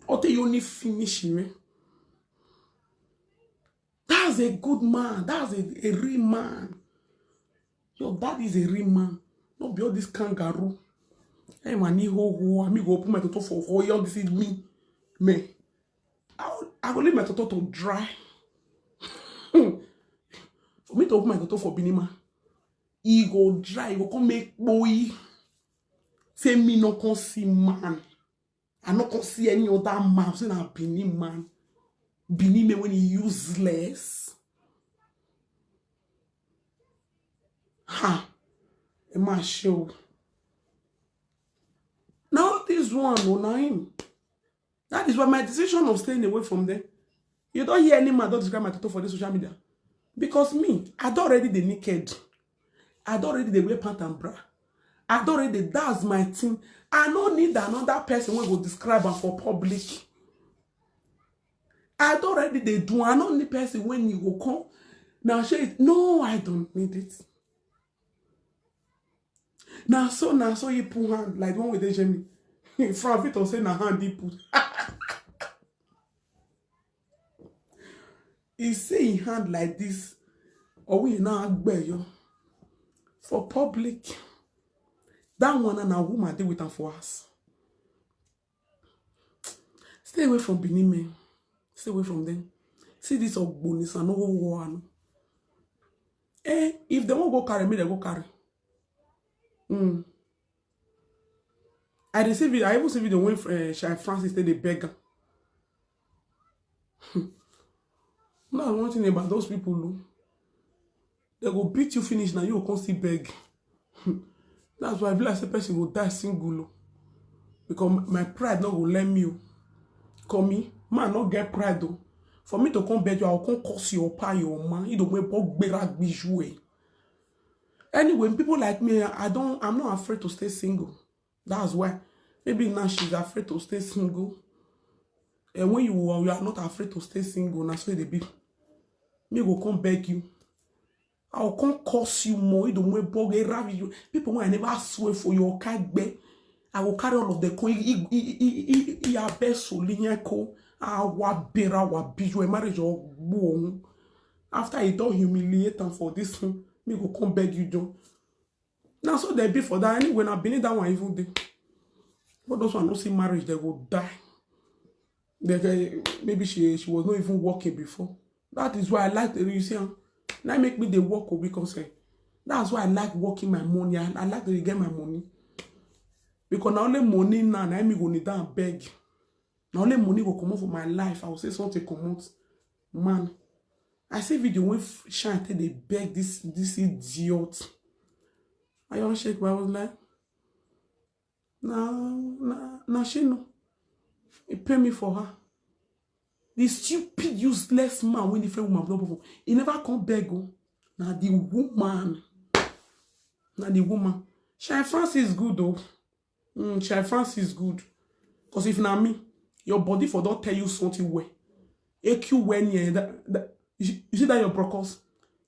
Or they only finish me. That's a good man. That's a real man. Your dad is a real man. Not be all this kangaroo. Hey man, I go open my Toto for you. This is me. I will leave my Toto to dry. For me to open my Toto for Binima, he go dry. He go come make boy. Say me no can see man. I no can see any other man. Say na Bini man. Bini me when he useless. Ha. A man show. Now this one, no him. That is why my decision of staying away from them. You don't hear any man don't describe my Toto for the social media. Because me, I don't already the naked. I don't already the wear pant and bra. I don't already that's my thing. I don't need another person who will describe them for public. I don't already they do. I don't need person when you will come. Now share it. No, I don't need it. Now so you put hand like one with the Jamie. From it or say na hand he put. He say he hand like this. Or we now bear you. For public. That one and a woman deal with them for us. Stay away from Benin men. Stay away from them. See this of bonus and no one. If they won't go carry me, they go carry. I even see video when Shine Francis said they beg. Now one thing about those people, they go beat you finish now you will come see beg. That's why I feel like the person will die single. Because my pride not will let me. Come me, man not get pride though. For me to come beg you, I'll come curse your pa your man. You don't want to berak bijoué. Anyway, people like me, I'm not afraid to stay single. That's why. Maybe now she's afraid to stay single. And when you are not afraid to stay single, that's why they be. Me go come beg you. I'll come curse you more. You don't want to you. People when I never swear for your kagbe. I will carry all of the coin. I best so lineako. I wa bera wa biju marriage or boom. After he don't humiliate them for this one, me go come beg you, John. Now so they be for that. Anyway, I've been in that one even day. But those one not see marriage, they will die. Maybe she was not even working before. That is why I like the you see. Now make me the work because that's why I like working my money. I like to get my money. Because not only money now, I me go need and beg. Not only money will come out for my life. I will say something come out. Man, I see video when shine they beg this idiot. I don't shake, but I was like, nah, she no. He pay me for her. The stupid, useless man when he fell woman, he never come beg. Now the woman. Shine Francis is good though. Shine Francis is good. Because if not me, your body for don't tell you something well. AQ when you see that your brokers.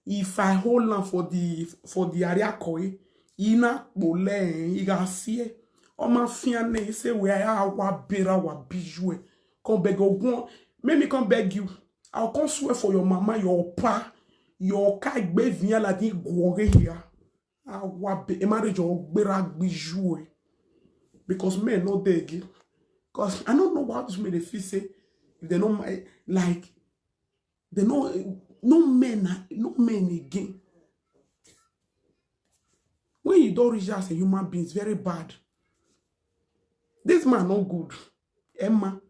If I hold on for the area koi, ina bole, iga see. O ma fiane say where I wa bera wa bijou. Come beg go. Make me come beg you. I'll come swear for your mama, your pa, your kite be via la di gore here. I wa be marriage or bera bijou. Because men no beg. Because I don't know what this made the feel say. If they don't like they know no men again. When you don't reach as a human being, it's very bad. This man no good. Emma,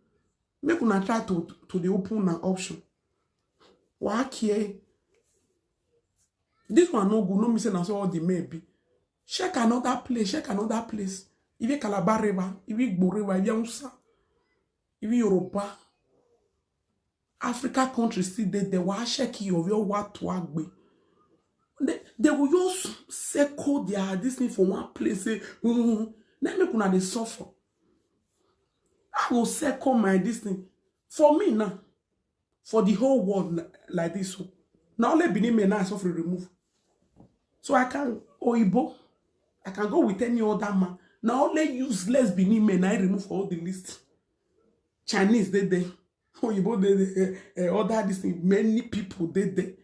make una try to the open an option. Why care? This one no good. No me say na so all the men be. Check another place. If you Calabar River, if you Igbo River, if you Hausa, if you Yoruba, Africa countries still they will check you of your what to agbe. They will just circle their this thing for one place. Say, let me kuna they suffer. I will circle my this thing for me now, for the whole world like this. Now only Benin men now suffer remove. So I can Oibo, I can go with any other man. Now only useless Benin men I remove all the list. Chinese they. Oibo they other this thing. Many people they.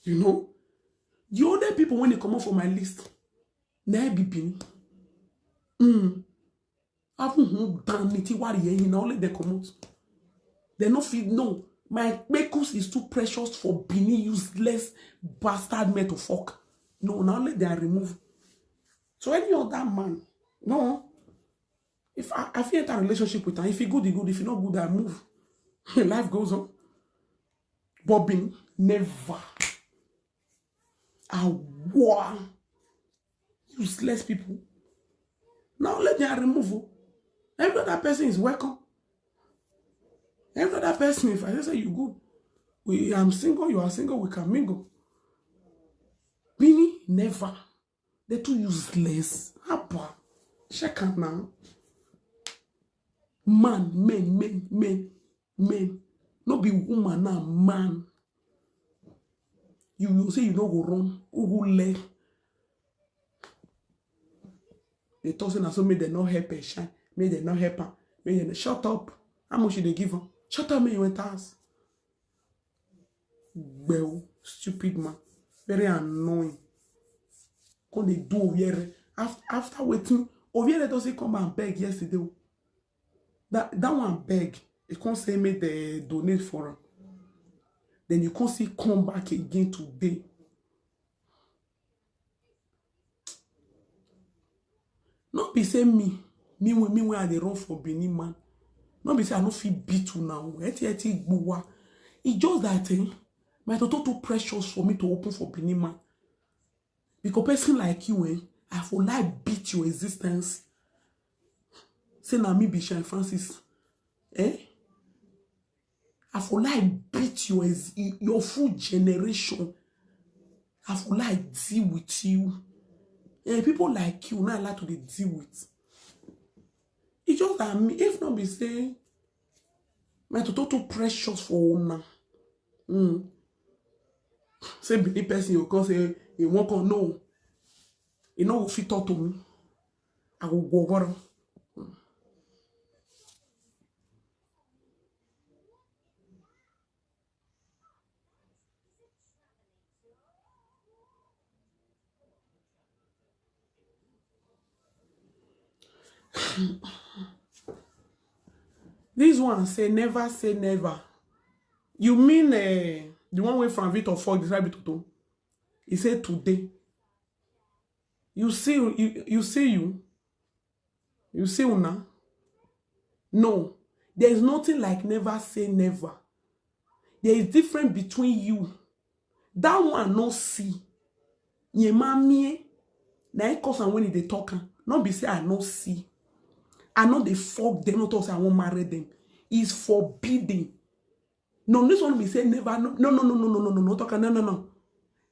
You know. The other people when they come up for my list, na be Benin. I've done it. What now let them come out. They no feel no. My Aproko is too precious for Benin useless bastard men to fuck. No, now let them remove. So any other man, no. If I feel a relationship with her, if he good, he good. If he not good, I move. Life goes on. Bobbing never. War. Useless people. Now let them remove. Every other person is welcome. Every other person, if I just say you good, I'm single, you are single, we can mingle. Beanie, never. They're too useless. Abba. Check out now. Man, men. No be woman now, man. You will say you don't go wrong. Who go left? They told us so may they not help her shine. May they not help her. May they not shut up. How much should they give her? Shut up, may you went us. Well, stupid man. Very annoying. When they do Oviere. After waiting, Oviere doesn't come and beg yesterday. That one beg. It can't say me they donate for her. Then you can't see come back again today. Not be saying me when I they run for Benin man. Not be say I don't feel beat you now. It's just that thing. My daughter too precious for me to open for Benin man. Because person like you, I for like beat your existence. Say na me be Shine Francis. I for like beat your full generation. I for like deal with you. People like you not allowed to deal with. It's just that me, if not be saying my total precious for now. Say say Benin person you come say he won't come. No, you know fit talk to me. I will go over. This one say never. You mean the one way from Victor Ford describe it to? He said today. You see una. No, there is nothing like never say never. There is difference between you. That one no see. Ye mamie na e cause when they talk. Not be say I no see. I know they fuck them. Not say I won't marry them. It's forbidden. No, this one be say never. No. Talk no.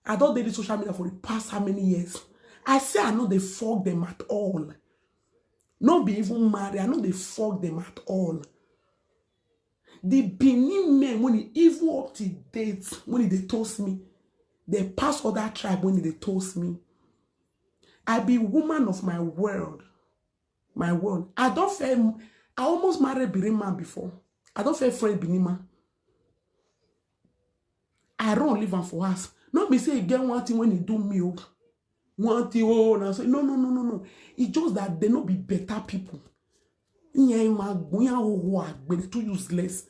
I don't do the social media for the past how many years. I say I know they fuck them at all. Not be even married. I know they fuck them at all. The Benin men, when he even up to date, when they toast me, they pass other tribe when they toast me. I be woman of my world. My world. I almost married Benin man before. I don't feel friend Benin man. I don't live on for us. Not be say you get one thing when you do me. One thing, and I say, no. It's just that they not be better people. Too useless.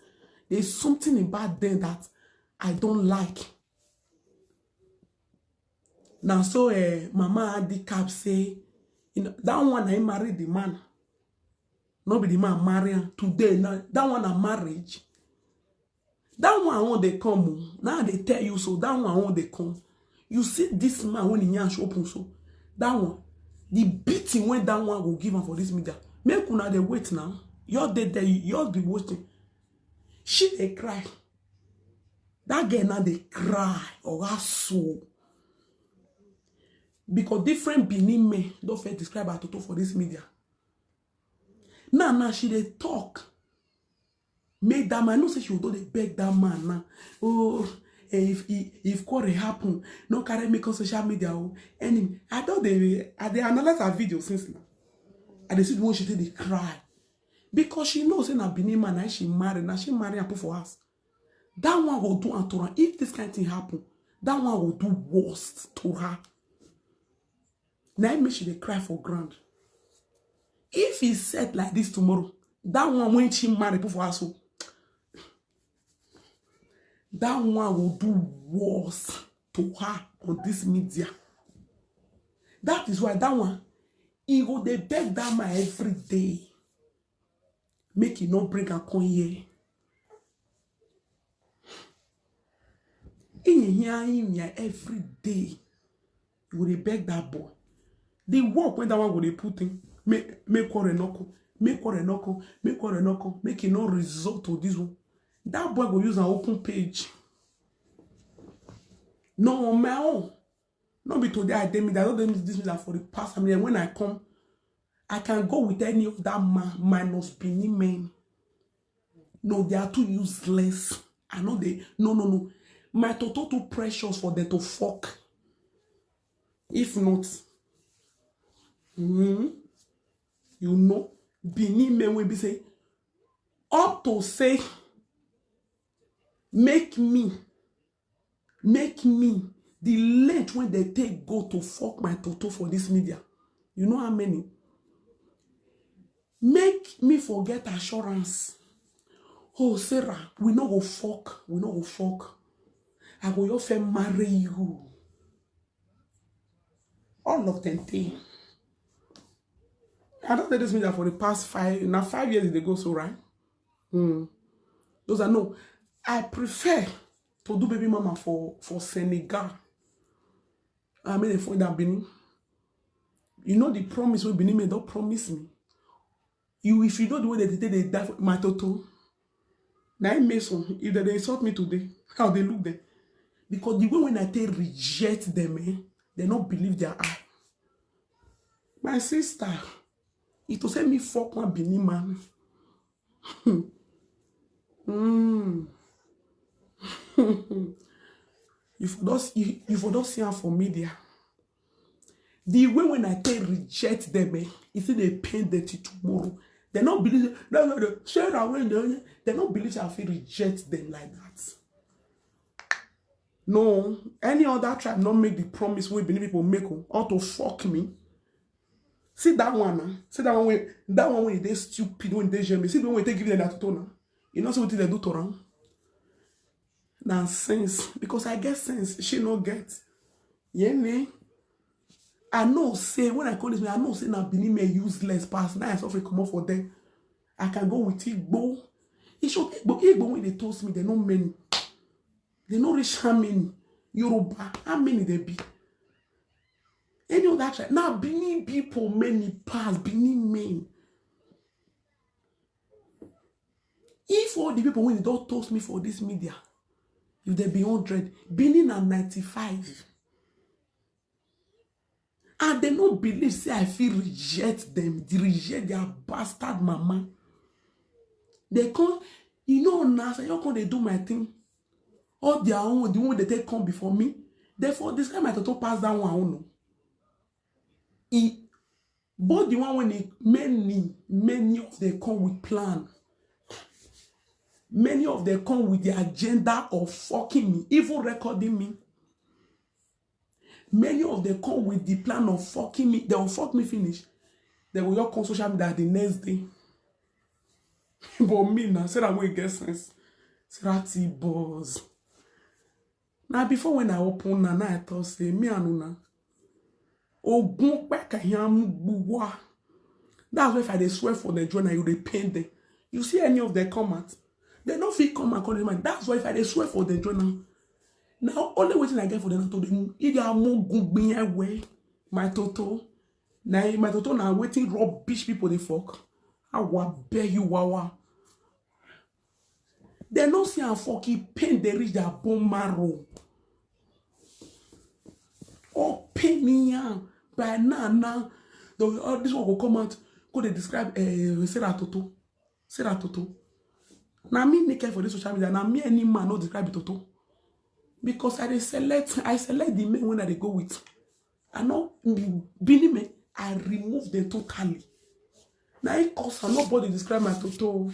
There's something about them that I don't like. Now, so Mama Handicap say, that one I married the man. Not be the man marrying today. Now, that one a marriage. That one when they come, now they tell you so. That one when they come. You see this man when he nyash open so. That one, the beating when that one will give him for this media. Make una they wait now. You're dead there, you're be waiting. She they cry. That girl now they cry or her soul. Because different Benin men don't feel describe her toto for this media. Now she they talk. Make that man, no say she will do they beg that man now. Oh, if quarrel happen, no carry me on social media. Oh, enemy. I thought they analyze her video since now. And they see the one she they cry. Because she knows in a Benin man, now she married and put for us. That one will do unto her. If this kind of thing happen, that one will do worst to her. Now make she they cry for ground. If he said like this tomorrow, that one when she married put for us. So, that one will do worse to her on this media. That is why that one, he go they beg that man every day. Make it not bring a con here. In here every day. You will beg that boy. The work when that one will they put in, make quarrel knuckle, make it not result to this one. That boy will use an open page. No, on my own. Not be today I tell me that I don't do this for the past. I mean, when I come, I can go with any of that man minus Benin men. No, they are too useless. I know they. No. My toto too precious for them to fuck. If not, you know, Benin men will be say, up to say, make me the length when they take go to fuck my toto for this media. You know how many? Make me forget assurance. Oh, Sarah, we no go fuck. I go your friend marry you. All of them things. I don't think this media for the past 5 years they go so right. Those are no. I prefer to do baby mama for Senegal. I mean, for that Benin. You know the promise when Benin made, don't promise me. If you don't do what they die for my toto. Now I make some. If they insult me today, how they look there. Because the way when I reject them, they don't believe their eye. My sister, it will say me fuck one Benin man. You for don't see her for media. The way when I tell reject them, it's in a pain that tomorrow. They not believe share away. They not believe I feel reject them like that. No, any other tribe not make the promise we believe people make or to fuck me. See that one, see that one when they stupid when they shame me. See the one when they give them that to now. You know what they do to them? Nonsense. Because I get sense. She no get. Yeah, me. I know say when I call this, I know say now Benin me useless pass. Now I suffer come up for them. I can go with Igbo. It should Igbo when they toast me, they know many. They know reach how many. Yoruba, how many they be? Any of that right? Now Benin people many pass Benin men. If all the people when they don't toast me for this media, if they be 100, Benin are 95. And they don't believe, say, I feel reject them. They reject their bastard mama. They come, you know, now, so how come they do my thing? All their own, the one they take come before me. Therefore, this time I thought to pass that one. But the one when they, many of them come with plan. Many of them come with the agenda of fucking me, even recording me. Many of them come with the plan of fucking me. They will fuck me finish. They will not come social media the next day. But me now, say that way get sense. Say that tboz. Now before when I open now, I thought say me and Ogun back buwa. That's why if I swear for the journal, you they paint them. You see any of their comments? They don't feel come and call them. That's why if I swear for the journal. Now, only waiting I get for them to do either more good away. My toto. Now, my toto now waiting rubbish people they fuck. I will beg you, wawa. They don't see a fucking pain, they reach their bone marrow. Oh, pain me, by now. This one will come out. Could they describe say that toto? Say that toto. Now, me naked for this social media. Now, me any man not describe it toto. Because I select the men when I go with. I know Benin men, I remove them totally. Now it cause nobody describe my toto.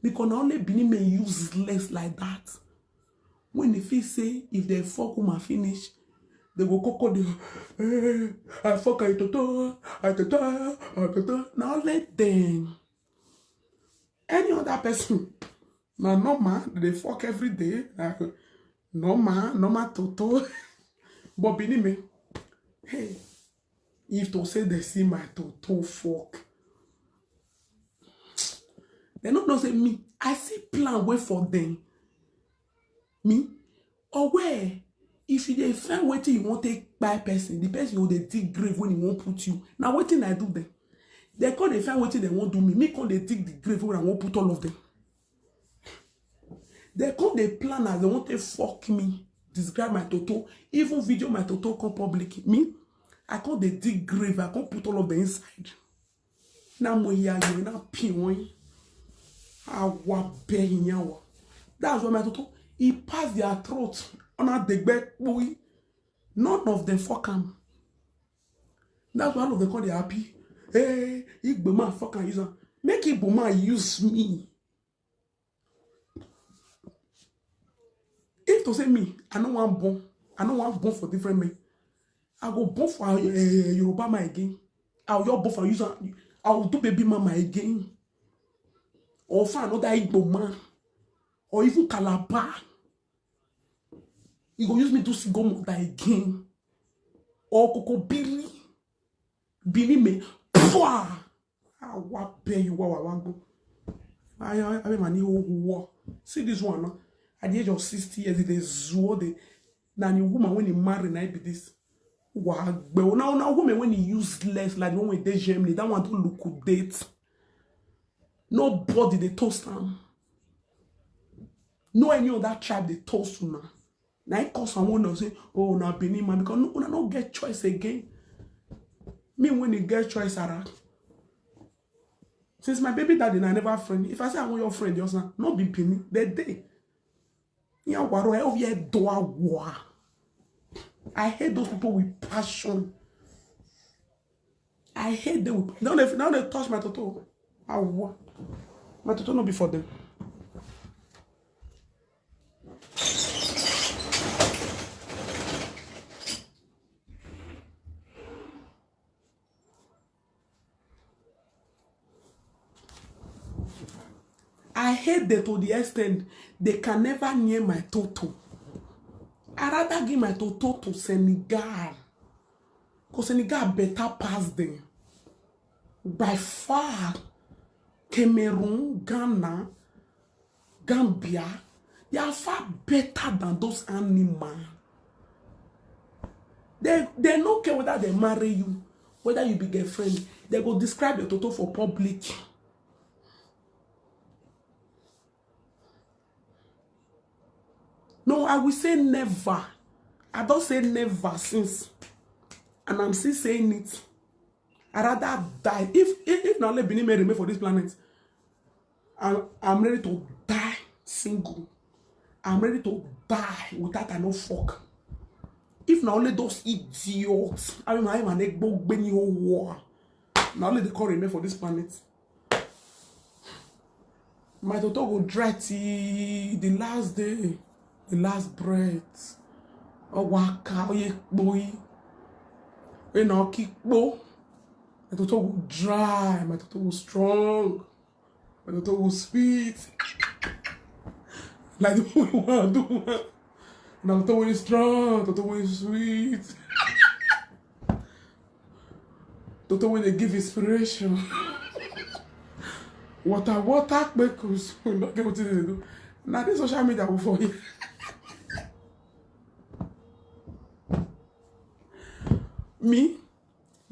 Because not only Benin men useless like that. When the feel say if they fuck with my finish, they go coco the I fuck I toto. Now let them. Any other person, now no man, they fuck every day. No man, toto. But Benin me, hey, if to say they see my toto fuck, they don't say me. I see plan way for them. Me, or where if you dey find waiting you want take by person, the person will they dig grave when he won't put you. Now what thing I do them? They call they find waiting they won't do me. Me call they dig the grave when I won't put all of them. They come they plan as they want to fuck me, describe my toto, even video my toto come public. Me, I can't they dig grave, I can't put all of them inside. Now when you now pin that's why my toto he passed their throat on a degbe boy. None of them fuck him. That's why all of them call they happy. Hey, Igbo fuck and use make Igbo use me. If to say me, I don't want born for different men. I go born for Yoruba man again. I'll your born for user. I'll do baby mama again. Or for another Igbo man. Or even Calabar. You go use me to see go mother again. Or Coco Billy. Billy me. Pwah! I want pay you what I want go. I mean my new see this one no? At the age of 60 years, it is the now the woman when he marry now be this. Wow, but now woman when he useless like the one with the Germany, that one to look date. Nobody they toast them. No any of that tribe they toast now. Now it cause someone to say, oh now Benin man because no not get choice again. Me when you get choice around. Since my baby daddy I never friend. If I say I want your friend, yours not be Benin, they day. Ya waro e ovie doa wa. I hate those people with passion. I hate them with now they touch my toto. My toto no be for them. I hate them to the extent they can never near my toto. I rather give my toto to Senegal. Because Senegal better pass them. By far. Cameroon, Ghana, Gambia, they are far better than those animals. They don't care whether they marry you, whether you be girlfriend. They go describe the toto for public. No, I will say never. I don't say never since. And I'm still saying it. I rather die. If not let Benin remain for this planet, I'm ready to die single. I'm ready to die without no fuck. If not only those idiots, I mean, I'm an egg war. Not only they can remain for this planet. My daughter will dry till the last day, the last breath. Oh, waka, oh, boy. We now keep boy. My daughter will dry, my daughter will strong, my daughter will sweet. Like the way you want to do. My daughter will strong, my daughter will sweet. Daughter will they give inspiration. Water, because we not get what they do. Now this social media will for you. Me?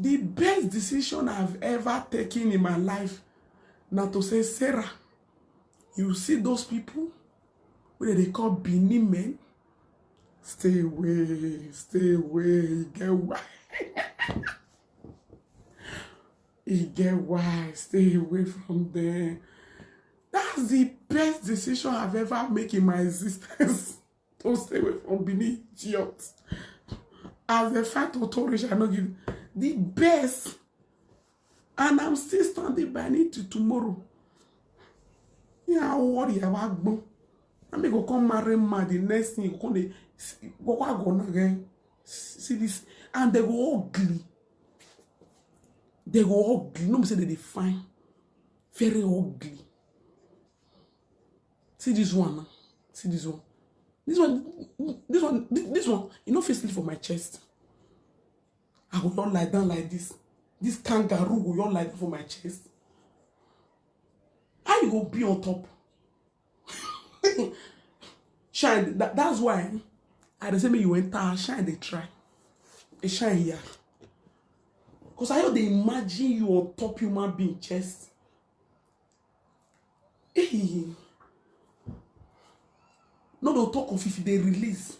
The best decision I've ever taken in my life now to say, Sarah, you see those people, what they call Benin men? Stay away, you get why. You get why, stay away from them. That's the best decision I've ever made in my existence. Don't stay away from Benin idiots. As a fact authority, I not give the best, and I'm still standing by it to tomorrow. Yeah, I worry about go. I may go come marry man. The next thing you go again. See this, and they go ugly. They go ugly. No, me say they fine, very ugly. See this one. See this one. This one. You know, face for my chest. I will not lie down like this. This kangaroo will not lie down for my chest. How you go be on top? Shine. That's why I say me you enter shine. They try. They shine here. Because I know they imagine you on top human being chest. Hey. No, they'll talk of if they release.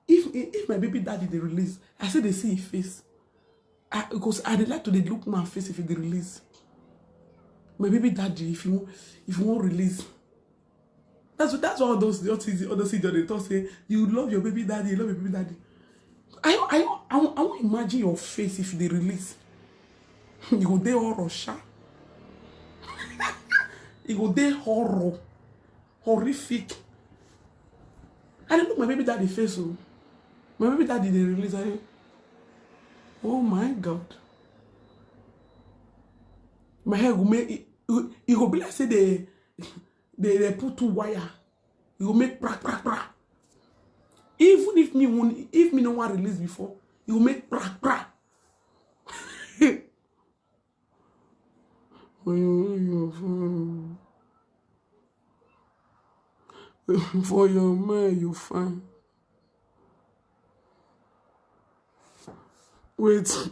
If my baby daddy they release, I say they see his face. Because I like to look my face if they release. My baby daddy, if you won't release. That's what all those they talk say, you love your baby daddy, you love your baby daddy. I won't imagine your face if they release. You go there horror, sha. You go there horror. Horrific. I don't look my baby daddy face. So my baby daddy they release. Oh my God. My hair will make it will be like say they put two wire. It will make crack. Even if me no one release before, it will make crack. For your man, you fine. Wait.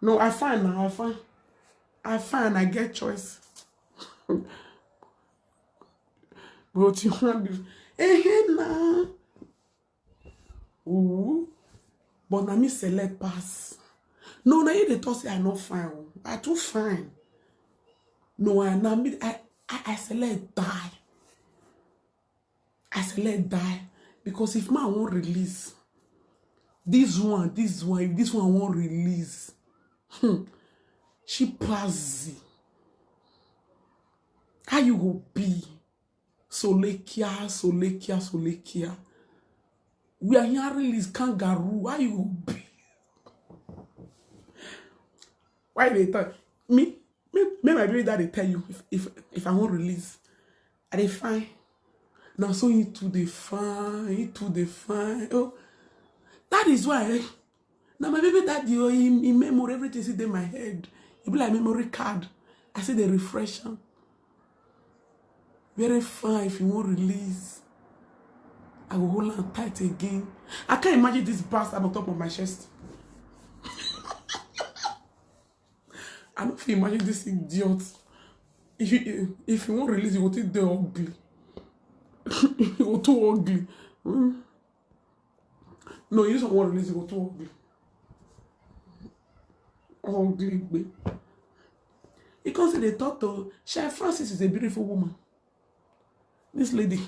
No, I find now. I get choice. But you want to... nah. Ooh. But na me select pass. No, na you dey talk say I not fine. I too fine. No, I select die. I select die. Because if man won't release, This one, if this one won't release, she pass. How you go be? Solekia. We are here release kangaroo. How you go be? Why they tell me my baby daddy tell you if I won't release, are they fine? Now so into the fine. Oh, that is why. Now my baby daddy, in memory, everything is in my head. It be like memory card. I say the refresher. Very fine if you won't release. I will hold on tight again. I can't imagine this bastard on top of my chest. I don't feel imagine this idiot. If you won't release, you will think they're ugly. You go too ugly. No, you just don't want to release, you go too ugly. Ugly, babe. Because they thought Chef Francis is a beautiful woman. This lady,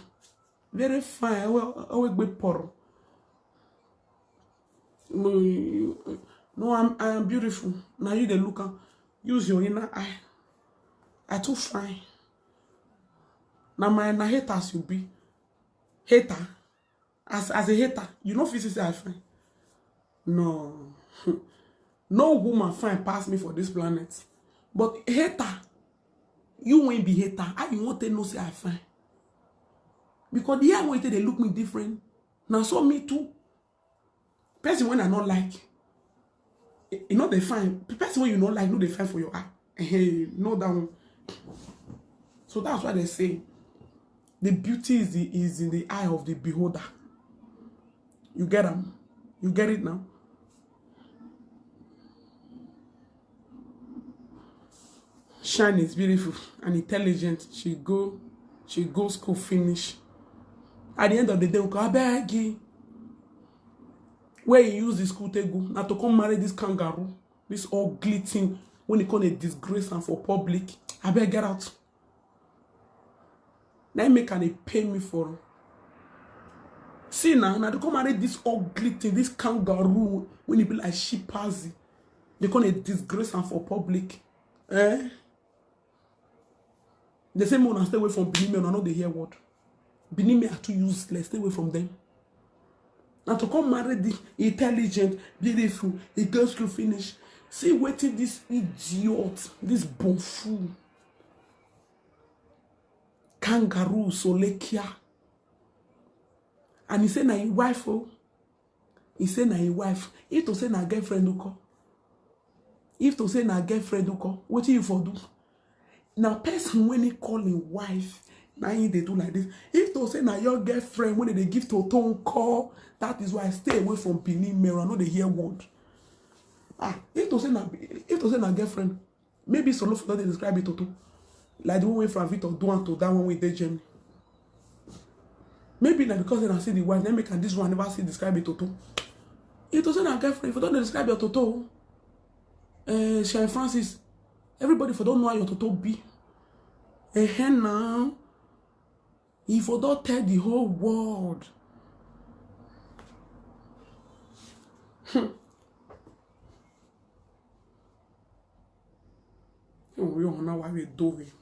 very fine. Always be poor. No, I am beautiful. Now you the look. Use your inner eye. I too fine. Now my haters you be. Hater. As a hater, you know physically I fine. No. No woman fine pass me for this planet. But hater, you won't be hater. How you want to know say I fine? Because the other way they look me different. Now so me too. Person when I not like, you know they fine. Person when you not like, no they fine for your eye. Hey, no that one. So that's why they say the beauty is in the eye of the beholder. You get them? You get it now? Shine is beautiful and intelligent. She go school finish. At the end of the day, we go, I beg you. Where you use the school to go, now to come marry this kangaroo, this ugly thing, when they call a disgrace and for public, I better get out. Now make and they pay me for. See now to come marry this ugly thing, this kangaroo, when it be like sheepazi, they call a disgrace and for public. Eh? The same one, stay away from Benin, I know they hear word. Benin are too useless, stay away from them. Now to come marry the intelligent, beautiful, the girls could finish. See waiting this idiot, this bonfou. Kangaroo, Solekia. And he said na his wife, oh. He said na his wife. If to say na girlfriend uko. If to say na girlfriend uko, what you for do? Now person when he call him wife, now they do like this. If to say na your girlfriend, when they give to tone call, that is why I stay away from Benin Mirror. I know they hear word. If to say na girlfriend, maybe solo for they describe it to like the one way from Victor do to that one with the Germany. Maybe not because I see the wife, then make and this one never see describe it to. If to say na girlfriend, if you don't describe your toto, Chef Francis, everybody for don't know how your toto be. Now, if you don't tell the whole world. We don't know why we do it.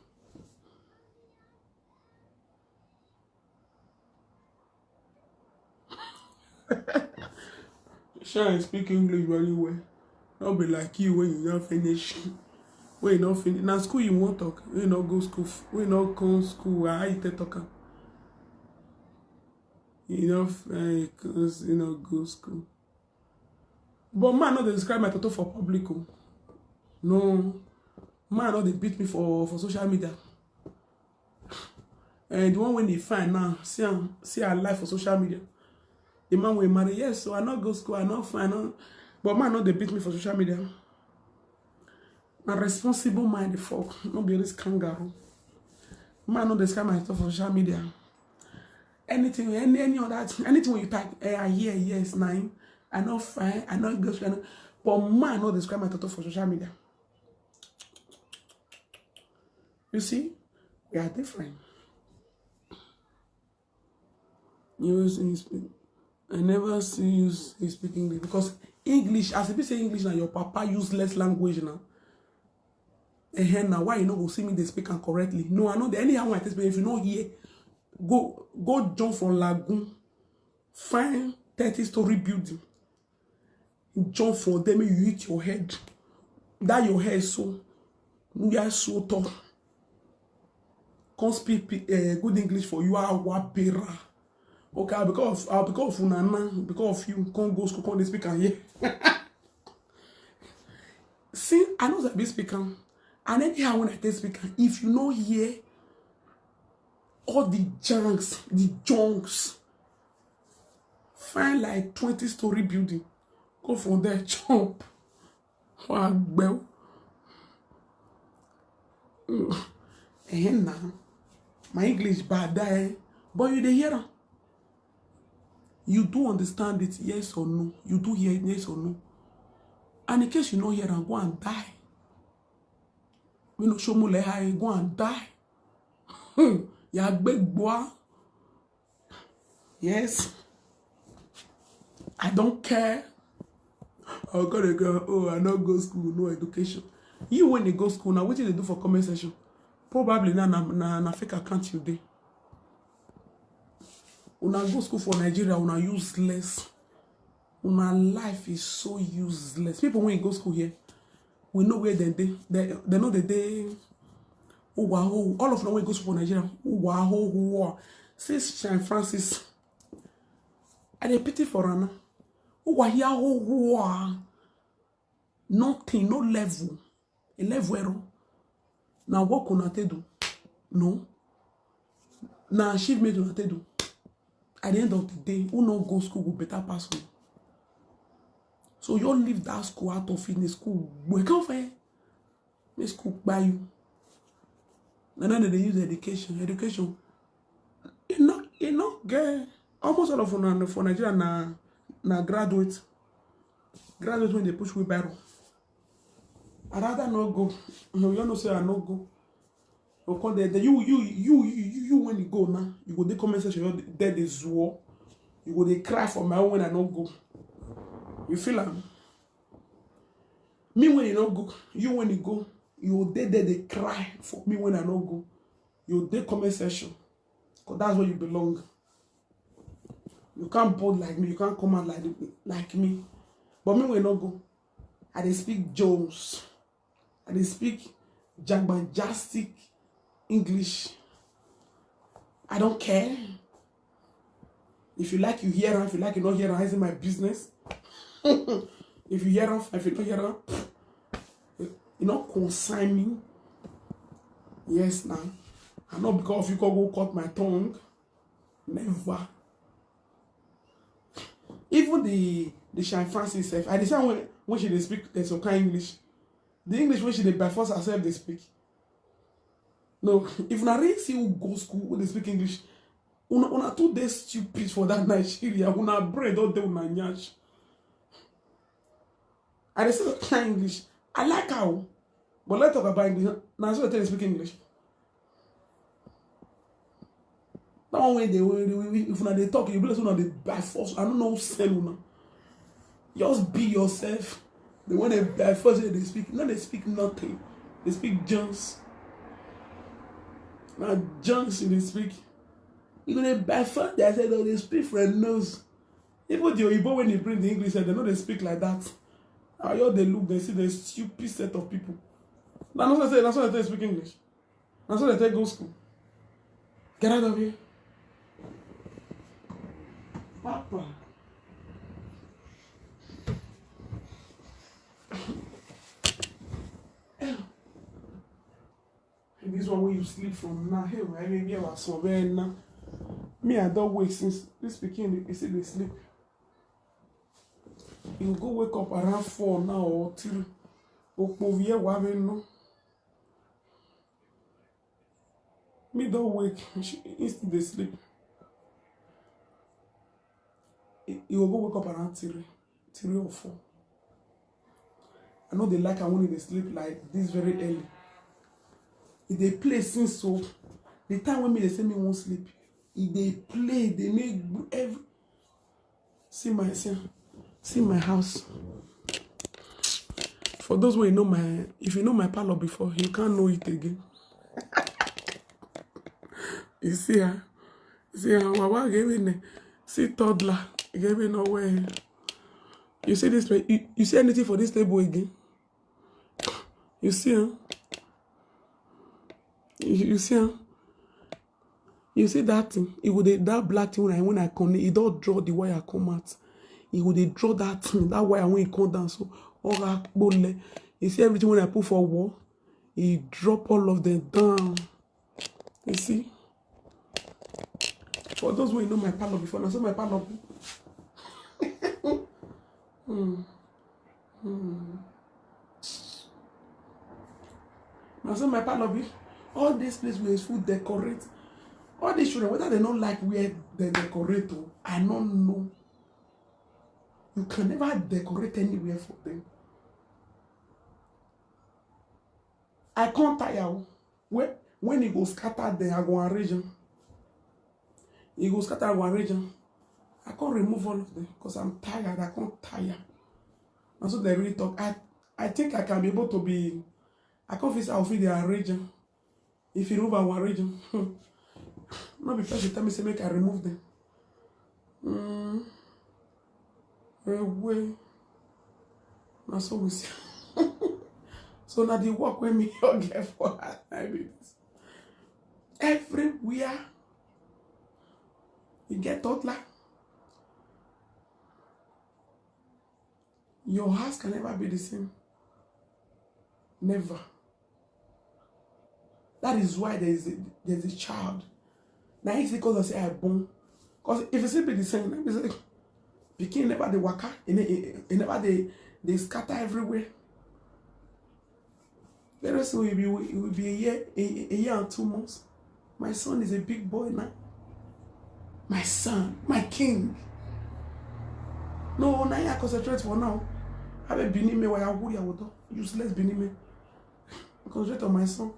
Shine speak English very well. Don't be like you when you not finish. When you not finish. Now school you won't talk. When you not go school. When you not come school, how you talk? You know go school. But man not describe my toto for public. No. Man not they beat me for social media. And the one when they find now, see our life for social media. The man will marry, yes, so I not go school, I not find. But man not they beat me for social media. A responsible man the fuck, not be this kangaroo. Man not describe my stuff for social media. Anything, any other, anything when you type, I hear yes, 9, I not fine, I not go school. But man not describe my stuff for social media. You see, we are different. I never see you speak English because English, as if you say English now, your papa useless language now. And now why you know go see me they speak correctly? No, I know the anyhow I tell if you know here, go jump from Lagoon, find 30-story building, jump from them, you hit your head. That your hair is so you are so tall. Can't speak good English for you are wapera. Okay, because of Unana, because of you can't go school, can't speak here. See, I know that be speaker. And anyhow when I tell speaker, if you know here all the junks, find like 20-story building, go from there, jump. Well, and now my English bad die, but you dey hear. You do understand it, yes or no? You do hear it, yes or no? And in case you know hear and go and die. You know, show me high, go and die. Ya big boy. Yes. I don't care. I gotta go. Oh, I not go school, no education. You when they go school now, what do they do for comment section? Probably na fake account you dey. Una go school for Nigeria, una useless. Una life is so useless. People when you go school here, we know where they know the day. Oh wow, all of them when you go school for Nigeria. Oh wow, Sis Shine Francis. I dey pity for Anna. Oh wow, nothing, no level. A level error. Now what can I do? No. Now achievement can I do? At the end of the day, who not go school will better pass me. So you leave that school out of it in the school. We can't find the school by you. And then they use education. Education. You know, get almost all of them for Nigeria na graduate. Graduate when they push wheelbarrow. I rather not go. No, you know say I not go. You when you go now, you go the comment section. You dead is war. You go they cry for my own when I not go. You feel like me when you not go. You when you go, you dead they cry for me when I not go. You the comment section, cause that's where you belong. You can't bold like me. You can't come out like me. But me when I not go, I dey speak Jones. I dey speak Jagbanjastic English. I don't care. If you like, you hear her. If you like, you not hear her. It's my business. If you hear her, if you not hear her, you not consign me. Yes, now. And not because you can go cut my tongue. Never. Even the Shine Francis self, I decide when she speak there's some kind of English. The English when she by force herself they speak. No, if una really see who go school when they speak English, una too dey stupid for that Nigeria. Una brain don't dey una nyash. I dey say that kind English. I like how, but let's talk about English. Now so they speak English. That one when if una they talk, you be like una dey by force. I don't know sell una. Just be yourself. The one they by force they speak. No, they speak nothing. They speak junks. Now junks they speak. You gonna by force they said oh they speak friend knows. Even the Oyibo when they bring the English, they know they speak like that. How you they look, they see the stupid set of people. That's what they speak English. That's what they go school. Get out of here. Papa. This one when you sleep from now, hey, I maybe I was somewhere now. Me, I don't wake since this weekend. They say they sleep. You go wake up around 4 now or 3. Okpovie wabe no. Me don't wake. Instead they sleep. You will go wake up around 3 or 4. I know they like I when they sleep like this very early. If they play since so, the time when me they say me won't sleep. If they play, they make every. see my house. For those who know if you know my parlor before, you can't know it again. You see her? See her? Wawa gave in. See toddler gave in nowhere. You see this? You see anything for this table again? You see her? You see her? You see that thing? It would that black thing when I come, it don't draw the wire come out. It would draw that thing, that wire when it come down. So all that bone. You see everything when I put for wall, it drop all of them down. You see? For those who know my parlor before, now so my parlor. Now so my parlor, all this place where is food decorate. All these children, whether they don't like where they decorate, I don't know. You can never decorate anywhere for them. I can't tire. When it goes scatter, then I go arrange them. It goes scatter, I go arrange them. I can't remove all of them because I'm tired. I can't tire. And so they really talk. I think I can be able to be. I can't feel I'll feel the arrange them. If you remove, I will arrange them. Not because you tell me say make I remove them. Away. Now so we see. So now the work when me get for everywhere. You get toddler. Your house can never be the same. Never. That is why there's a child. Now it's because I say I born. Because if it's be the same, let me say, Pekin never they waka, never they scatter everywhere. Very soon it will be a year and 2 months. My son is a big boy now. My son, my king. No, now I concentrate for now. Have a binime where I would useless binime. Concentrate on my son.